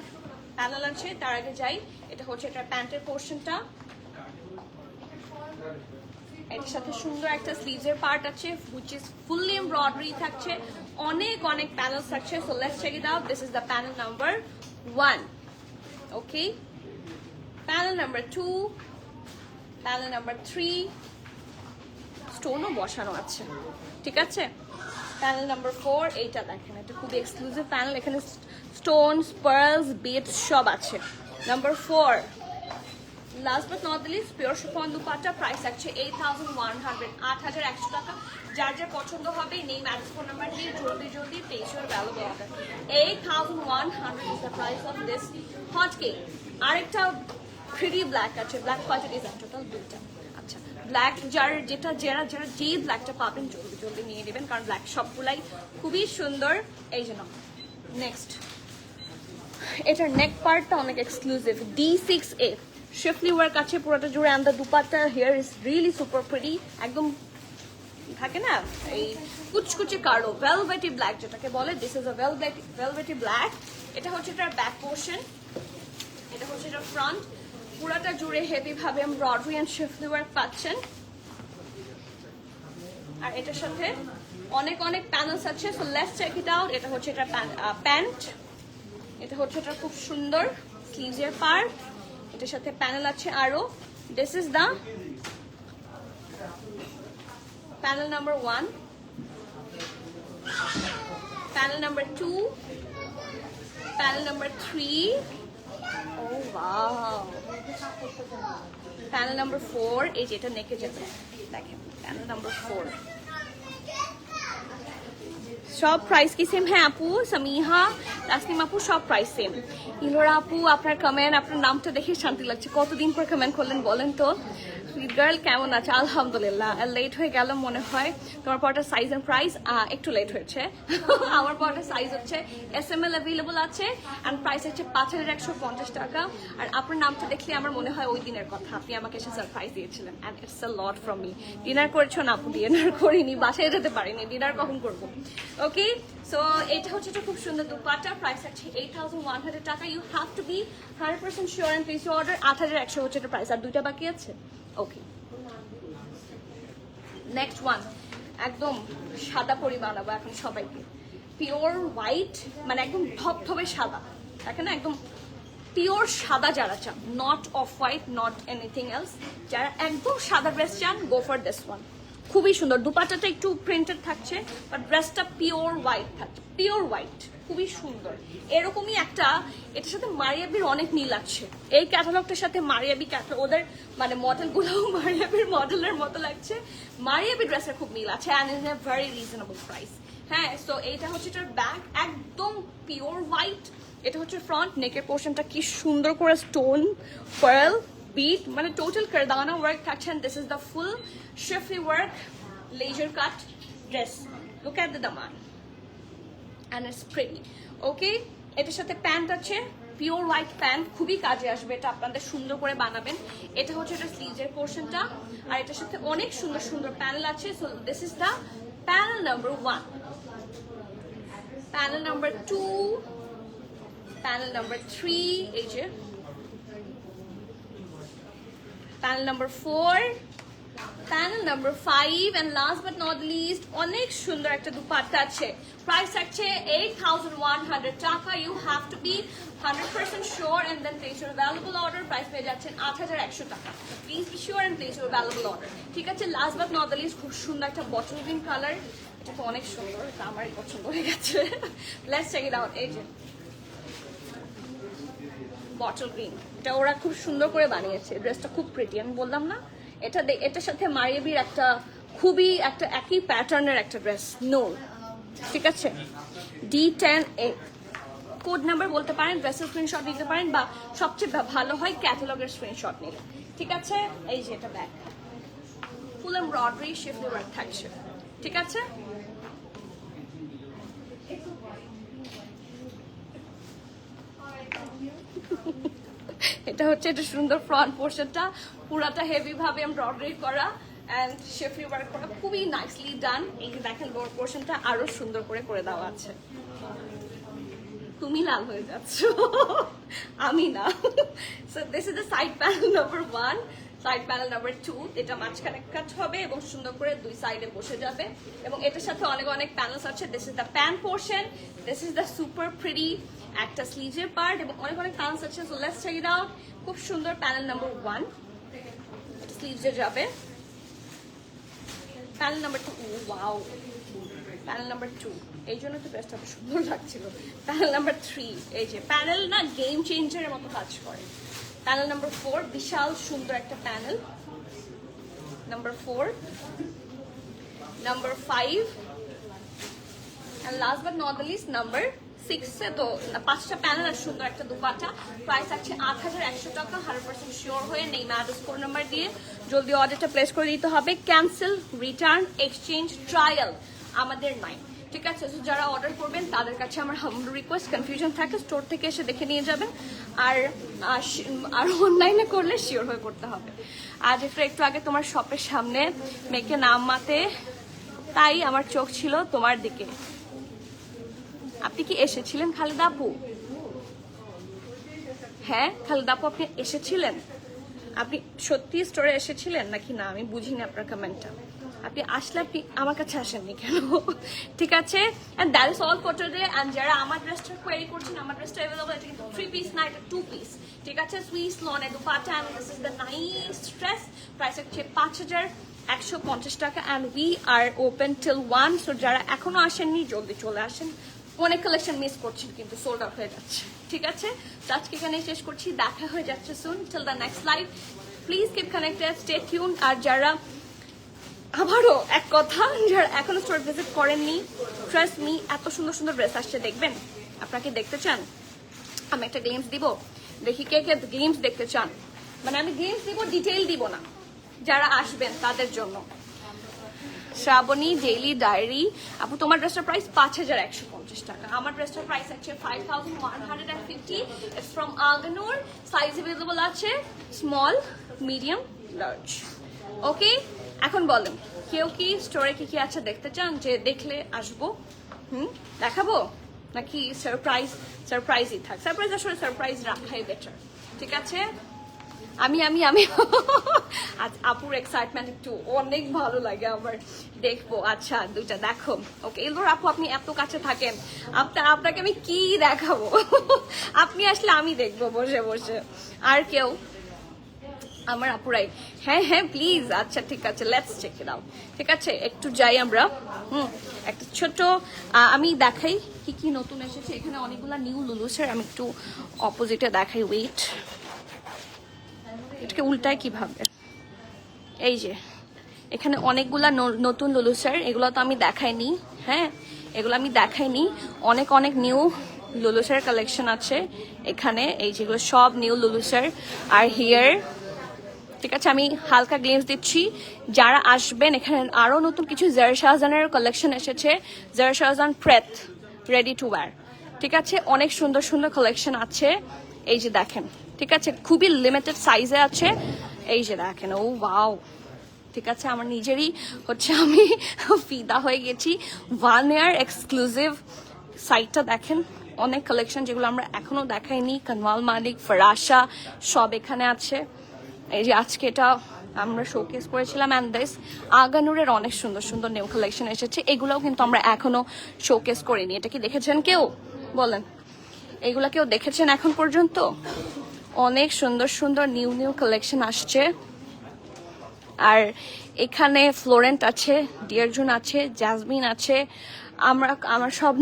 প্যানেল আছে। তার আগে যাই, এটা হচ্ছে এটা প্যান্টের পোর্শনটা। এটার সাথে সুন্দর একটা স্লিভসের পার্ট আছে which is fully embroidery থাকছে, অনেক অনেক প্যানেলস থাকছে। So let's check it out. This is the panel number 1, okay. Panel number 2, panel number 3, স্টোনও বসানো আছে, ঠিক আছে। প্যানেল নাম্বার 4, এইটা দেখেন, এটা খুবই এক্সক্লুসিভ প্যানেল। এখানে স্টোনস, পার্লস, বিটস সব আছে। Number 4, last but not the least, pure chiffon dupatta. Price আছে 8100, 8100 টাকা। যার যার পছন্দ হবে নেম অ্যাড্রেস ফোন নাম্বার দিয়ে জলদি জলদি place your valuable order. 8100 is the price of this hot cake. আরেকটা প্রিটি ব্ল্যাক আছে, ব্ল্যাক কয়টা ডিজাইন টোটাল? 2টা। আচ্ছা, ব্ল্যাক যারা যেই ব্ল্যাকটা পাবেন জলদি জলদি নিয়ে নেবেন, কারণ ব্ল্যাক সবগুলাই খুবই সুন্দর। এই জন্য নেক্সট, এটার নেক পার্টটা অনেক এক্সক্লুসিভ। D6A শিফলি ওয়ার্ক আছে পুরোটা জুড়ে। And the dupatta here is really super pretty. একদম থাকে না এই কুচকুচে কালো ভেলভেটি ব্ল্যাক যেটাকে বলে, this is a velvety black. এটা হচ্ছে এটার ব্যাক পোর্শন, এটা হচ্ছে এটার ফ্রন্ট। পুরোটা জুড়ে হেভি ভাবে এমব্রয়ডারি এন্ড শিফলি ওয়ার্ক পাচ্ছেন। আর এটার সাথে অনেক অনেক প্যানেলস আছে। So let's check it out. এটা হচ্ছে এটা প্যান্ট, এটা হচ্ছে এটা খুব সুন্দর স্লিভসের পার্ট। এটার সাথে প্যানেল আছে আরো। This is the panel number 1, panel number 2, panel number 3, oh wow, panel number 4। এই যে এটা নেকে যেতে দেখেন, প্যানেল নাম্বার 4। সব প্রাইস কি সেম? হ্যাঁ আপু, সামিহা, তাসনিম আপু, সব প্রাইস সেম। ইলোরা আপু, আপনার কমেন্ট, আপনার নামটা দেখে শান্তি লাগছে। কতদিন পর কমেন্ট করলেন বলেন তো? সুইট গার্ল কেমন আছে? আলহামদুলিল্লাহ। লেট হয়ে গেল মনে হয়। তোমার পরটা সাইজ এন্ড প্রাইস একটু লেট হয়েছে। আমার পরটা সাইজ হচ্ছে SML অ্যাভেলেবল আছে অ্যান্ড প্রাইস হচ্ছে 5150 টাকা। আর আপনার নামটা দেখলে আমার মনে হয় ওই দিনের কথা, আপনি আমাকে এসে সারপ্রাইজ দিয়েছিলেন। And it's a lot from me. Dinner করেছো না আপু? ডিনার করিনি, বাসায় যেতে পারিনি। ডিনার কখন করবো? ওকে, সো এটা হচ্ছে একটা খুব সুন্দর দুপাট্টা। প্রাইস আছে 8100 টাকা। You have to be 100% sure and place your order. 8100 হচ্ছে এটা প্রাইস। আর 2টা বাকি আছে। ওকে, নেক্সট ওয়ান, একদম সাদা পরি বানাবো এখন সবাইকে। পিওর হোয়াইট, মানে একদম ধবধবে সাদা, দেখেন না, একদম পিওর সাদা যারা চান, not off white, not anything else, যারা একদম সাদা ড্রেস চান, গো ফর দিস ওয়ান। খুবই সুন্দর। দুপাট্টাটা একটু প্রিন্টেড থাকছে, বাট ড্রেসটা পিওর হোয়াইট থাকছে, পিওর হোয়াইট, খুবই সুন্দর। এরকমই একটা, এটার সাথে মারিয়াবির অনেক মিল আছে। এই ক্যাটালগটার সাথে মারিয়াবি ক্যাটালগ, ওদের মানে মডেলগুলোও মারিয়াবির মডেলের মতো লাগছে। মারিয়াবি ড্রেসের খুব মিল আছে and is a very reasonable price. হ্যাঁ, সো এইটা হচ্ছে এটার ব্যাক, একদম পিওর হোয়াইট। এটা হচ্ছে ফ্রন্ট। নেকের পোর্শনটা কি সুন্দর করে স্টোন, পার্ল, বিট, মানে টোটাল কারদানা ওয়ার্ক থাকছে। This is the full schiffli work laser cut dress. Look at the daman and it's pretty. Okay, এটার সাথে প্যান্ট আছে, পিওর হোয়াইট প্যান্ট, খুবই কাজে আসবে। এটা আপনাদের সুন্দর করে বানাবেন। এটা হচ্ছে এটা স্লিভের পোর্শনটা। আর এটার সাথে অনেক সুন্দর সুন্দর প্যানেল আছে। So this is the panel number 1, panel number 2, panel number 3, এই যে panel number 4, panel number 5 and last but not least অনেক সুন্দর একটা দুপাট্টা আছে, প্রাইস আছে 8100 টাকা। You have to be 100% sure and then place your available order, price পেয়ে যাচ্ছেন 8100 টাকা। Please be sure and place your available order, ঠিক আছে। Last but not the least খুব সুন্দর একটা বটল গ্রিন কালার, এটা তো অনেক সুন্দর, এটা আমারই পছন্দ হয়ে গেছে। Let's check it out. এই যে বটল গ্রিন, এটা ওরা খুব সুন্দর করে বানিয়েছে, ড্রেসটা খুব প্রিটি। আমি বললাম না এটার সাথে মারিয়াবির একটা খুবই একটা একই প্যাটার্নের একটা ড্রেস, নো, ঠিক আছে। D10A কোড নাম্বার বলতে পারেন, ড্রেসের স্ক্রিনশট নিতে পারেন, বা সবচেয়ে ভালো হয় ক্যাটালগের স্ক্রিনশট নিলে, ঠিক আছে। এই যে এটা ব্যাক, ফুল এমব্রয়ডারি শিফট ওয়ার্ক থাকছে, ঠিক আছে। এটা হচ্ছে এটা সুন্দর ফ্রন্ট পোর্শনটা, পুরাটা হেভি ভাবে এমব্রয়ডারি করা এন্ড শেফলি ওয়ার্ক করা, খুবই নাইসলি ডান। এই যে দেখেন লোয়ার পোর্শনটা আরো সুন্দর করে দেওয়া আছে। তুমি লাল হয়ে যাচ্ছ, আমি না। So this is the side panel number 1, side panel number 2। এটা মাঝখানে কাট হবে এবং সুন্দর করে দুই সাইডে বসে যাবে, এবং এটার সাথে অনেক প্যানেলস আছে। This is the pant portion, this is the super pretty একটা স্লিভের পার্ট, এবং অনেক প্যানেলস আছে। So let's check it out. খুব সুন্দর প্যানেল নাম্বার 1, এটা স্লিভসে যাবে। Panel number 2, wow, panel number 2, এই জন্য তো ড্রেসটা সুন্দর লাগছিল। প্যানেল নাম্বার 3, এই যে প্যানেল না গেম চেঞ্জারের মতো কাজ করে। প্যানেল নাম্বার 4, বিশাল সুন্দর একটা panel. Number 4, number 5, and last but not the least number 6 এ তো 5টা প্যানেল আর সুন্দর একটা দুপাট্টা। প্রাইস আছে 8100 টাকা। 100% শিওর হয়ে নেই ম্যাডাস ফোন নাম্বার দিয়ে জলদি অর্ডারটা প্লেস করে দিতে হবে। ক্যান্সেল, রিটার্ন, এক্সচেঞ্জ, ট্রায়াল আমাদের নাই, ঠিক আছে। যারা অর্ডার করবেন তাদের কাছে আমার হাম্বল রিকোয়েস্ট, কনফিউশন থাকে স্টোর থেকে এসে দেখে নিয়ে যাবেন, আর অনলাইনে করলে শিওর হয়ে করতে হবে। আর একটু আগে তোমার শপের সামনে মেয়েকে নামাতে, তাই আমার চোখ ছিল তোমার দিকে। আপনি কি এসেছিলেন খালেদা আপু? হ্যাঁ খালেদা আপু, আপনি এসেছিলেন? আপনি সত্যি স্টোরে এসেছিলেন নাকি না আমি বুঝিনি আপনার কমেন্টটা। আপনি আসলে আপনি আমার কাছে আসেননি কেন? ঠিক আছে, and that is all for today. And যারা আমার ড্রেসটা কোয়েরি করছেন, আমার ড্রেসটা अवेलेबल, এটা কিন্তু 3 পিস না, এটা 2 পিস, ঠিক আছে। সুইস লনের dupatta, and this is the nice dress. Price হচ্ছে 5150 টাকা, and we are open till 1। So যারা এখনো আসেননি জলদি চলে আসেন, অনেক কালেকশন মিস করছি কিন্তু সোল্ড আউট হয়ে যাচ্ছে, ঠিক আছে। তো আজকে এখানেই শেষ করছি, দেখা হয়ে যাচ্ছে soon. Till the next live, please keep connected, stay tune. আর যারা আবারও এক কথা, যারা এখনো স্টোর ভিজিট করেননি, ট্রাস্ট মি, এত সুন্দর সুন্দর ড্রেস আসছে, দেখবেন। আপনাকে দেখতে চান? আমি একটা গ্লিমস দিব, দেখি কে কে গ্লিমস দেখতে চান। মানে আমি গ্লিমস দিব, ডিটেইল দিব না, যারা আসবেন তাদের জন্য। শ্রাবণী ডেইলি ডায়েরি আপু, তোমার ড্রেসটার প্রাইস 5150 টাকা। আমার ড্রেসটার প্রাইস আছে 5150। It's from Aganoor. Size available আছে স্মল, মিডিয়াম, লার্জ। ওকে, এখন বলেন কেউ কি স্টোরে কি আছে দেখতে চান, যে দেখলে আসবো? দেখাবো নাকি সারপ্রাইজই থাক? সারপ্রাইজ আসলে সারপ্রাইজ রাখাই বেটার, ঠিক আছে। আমি আজ আপুর এক্সাইটমেন্ট একটু অনেক ভালো লাগে আমার, দেখবো। আচ্ছা দুইটা দেখো, ওকে। এলদোর আপু, আপনি এত কাছে থাকেন, আপনাকে আমি কি দেখাবো? আপনি আসলে আমি দেখবো বসে বসে। আর কেউ? আমার আপুরাই? হ্যাঁ প্লিজ। আচ্ছা ঠিক আছে, লেটস চেক ইট আউট, ঠিক আছে। একটু যাই আমরা, একটা ছোট আমি দেখাই কি নতুন এসেছে। এখানে অনেকগুলা নিউ লুলুসের, আমি একটু অপোজিটে দেখাই, ওয়েট, এটাকে উল্টায় কিভাবে? এই যে এখানে অনেকগুলা নতুন লুলুসের, এগুলো তো আমি দেখাইনি। হ্যাঁ, এগুলো আমি দেখাইনি। অনেক নিউ লুলুসের কালেকশন আছে এখানে, এই যেগুলো সব নিউ লুলুসের। আর হিয়ার, ঠিক আছে, আমি হালকা গ্লিমস দিচ্ছি। যারা আসবেন, এখানে আরো নতুন কিছু জারা শাহজাহানের কালেকশন এসেছে। জারা শাহজাহান প্রেত রেডি টু ওয়্যার, ঠিক আছে। অনেক সুন্দর সুন্দর কালেকশন আছে, এই যে দেখেন, ঠিক আছে। খুবই লিমিটেড সাইজে আছে, এই যে দেখেন। ও ওয়াও, ঠিক আছে। আমার নিজেরই হচ্ছে, আমি ফিদা হয়ে গেছি। 1 ইয়ার এক্সক্লুসিভ সাইটটা দেখেন, অনেক কালেকশন যেগুলো আমরা এখনো দেখাইনি। কানওয়াল মালিক, ফরাসা সব এখানে আছে। এই যে আজকে এটা আমরা শোকেস করেছিলাম। অ্যান্ড দিস আগানুরের অনেক সুন্দর সুন্দর নিউ কালেকশন এসেছে, এগুলোও কিন্তু আমরা এখনো শোকেস করিনি। এটা কি দেখেছেন কেউ বলেন? এগুলা কেউ দেখেছেন এখন পর্যন্ত? অনেক সুন্দর সুন্দর নিউ নিউ কালেকশন আসছে। আর এখানে ফ্লোরেন্ট আছে, ডিয়ারজুন আছে, জাসমিন আছে, আমার সব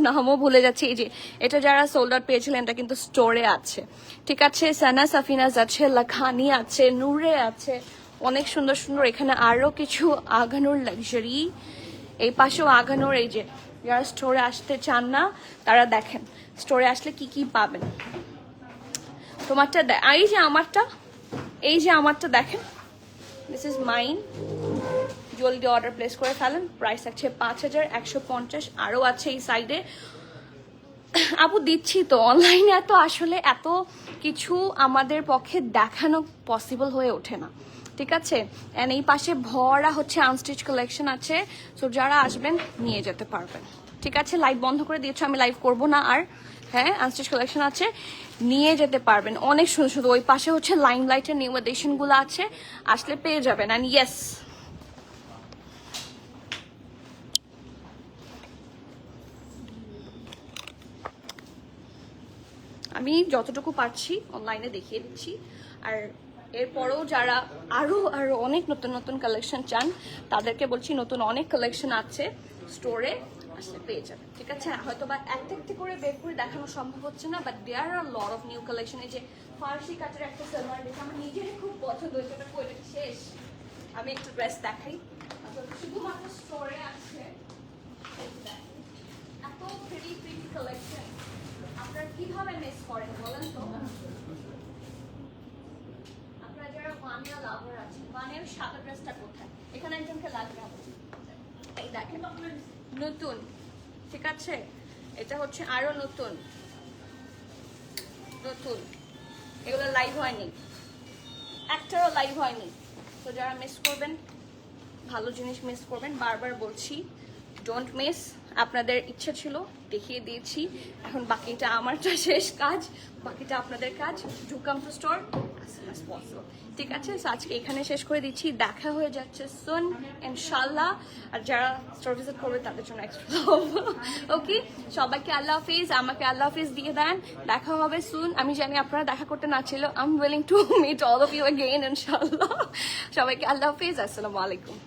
নামও ভুলে যাচ্ছি। এই যে এটা যারা সোল্ড আউট পেয়েছিলেন এটা কিন্তু স্টোরে আছে, ঠিক আছে। সানা সাফিনাজ আছে, লাখানি আছে, নূরে আছে, অনেক সুন্দর সুন্দর। এখানে আরো কিছু আগানুর লাক্সারি, এই পাশেও আগানুর। এই যে যারা স্টোরে আসতে চান না তারা দেখেন স্টোরে আসলে কি কি পাবেন। তোমারটা এই যে আমারটা, এই যে আমারটা দেখেন, দিস ইজ মাইন। জলদি অর্ডার প্লেস করে ফেলেন। প্রাইস আছে 5150। আরও আছে এই সাইডে। আপু দিচ্ছি তো অনলাইনে, এত আসলে এত কিছু আমাদের পক্ষে দেখানো পসিবল হয়ে ওঠে না, ঠিক আছে। অ্যান্ড এই পাশে ভরা হচ্ছে আনস্টিচ কালেকশন আছে, সো যারা আসবেন নিয়ে যেতে পারবেন, ঠিক আছে। লাইভ বন্ধ করে দিয়েছো, আমি লাইভ করব না আর। হ্যাঁ, আনস্টিচ কালেকশন আছে, নিয়ে যেতে পারবেন। অনেক সুন্দর সুন্দর। ওই পাশে হচ্ছে লাইম লাইটের নিউ এডিশন গুলো আছে, আসলে পেয়ে যাবেন। অ্যান্ড ইয়েস, আমি যতটুকু পারছি অনলাইনে দেখিয়ে দিচ্ছি। আর এরপরেও যারা আরো আরো অনেক নতুন নতুন কালেকশন চান তাদেরকে বলছি নতুন অনেক কালেকশন আছে, স্টোরে আসলে পেয়ে যাবেন, ঠিক আছে। হয়তো বা একটা একটা করে বের করে দেখানো সম্ভব হচ্ছে না, but there are lot of new collection. এই যে ফার্সি কাটের একটা সালোয়ার দেখে আমার নিজেরই খুব পছন্দ হয়েছে, ওটা কইটা শেষ। আমি একটু ড্রেস দেখাই, শুধুমাত্র স্টোরে আছে। এত প্রিটি প্রিটি কালেকশন, আপনারা কিভাবে মিস করেন বলেন তো? আপনারা যারা বানিয়া লাভার আছেন, বানিয়ার সাদা ড্রেসটা কোথায়? এখানে একজনকে লাগবে। এই দেখেন নতুন, ঠিক আছে। এটা হচ্ছে আরো নতুন নতুন, এগুলো লাইভ হয়নি, একটাও লাইভ হয়নি। তো যারা মিস করবেন, ভালো জিনিস মিস করবেন, বারবার বলছি ডোন্ট মিস। আপনাদের ইচ্ছা ছিল, দেখিয়ে দিয়েছি, এখন বাকিটা আমার শেষ কাজ, বাকিটা আপনাদের কাজ। Do come to store as soon as possible, ঠিক আছে। সো আজকে এখানে শেষ করে দিচ্ছি, দেখা হয়ে যাচ্ছে সুন ইনশাল্লাহ। আর যারা স্টোর ভিজিট করবে তাদের জন্য এক্সট্রা ওকে। সবাইকে আল্লাহ হাফিজ, আমাকে আল্লাহ হাফিজ দিয়ে দেন, দেখা হবে সুন। আমি জানি আপনারা দেখা করতে না ছিল, I am willing to meet all of you again ইনশাল্লাহ। সবাইকে আল্লাহ হাফিজ, আসসালামু আলাইকুম।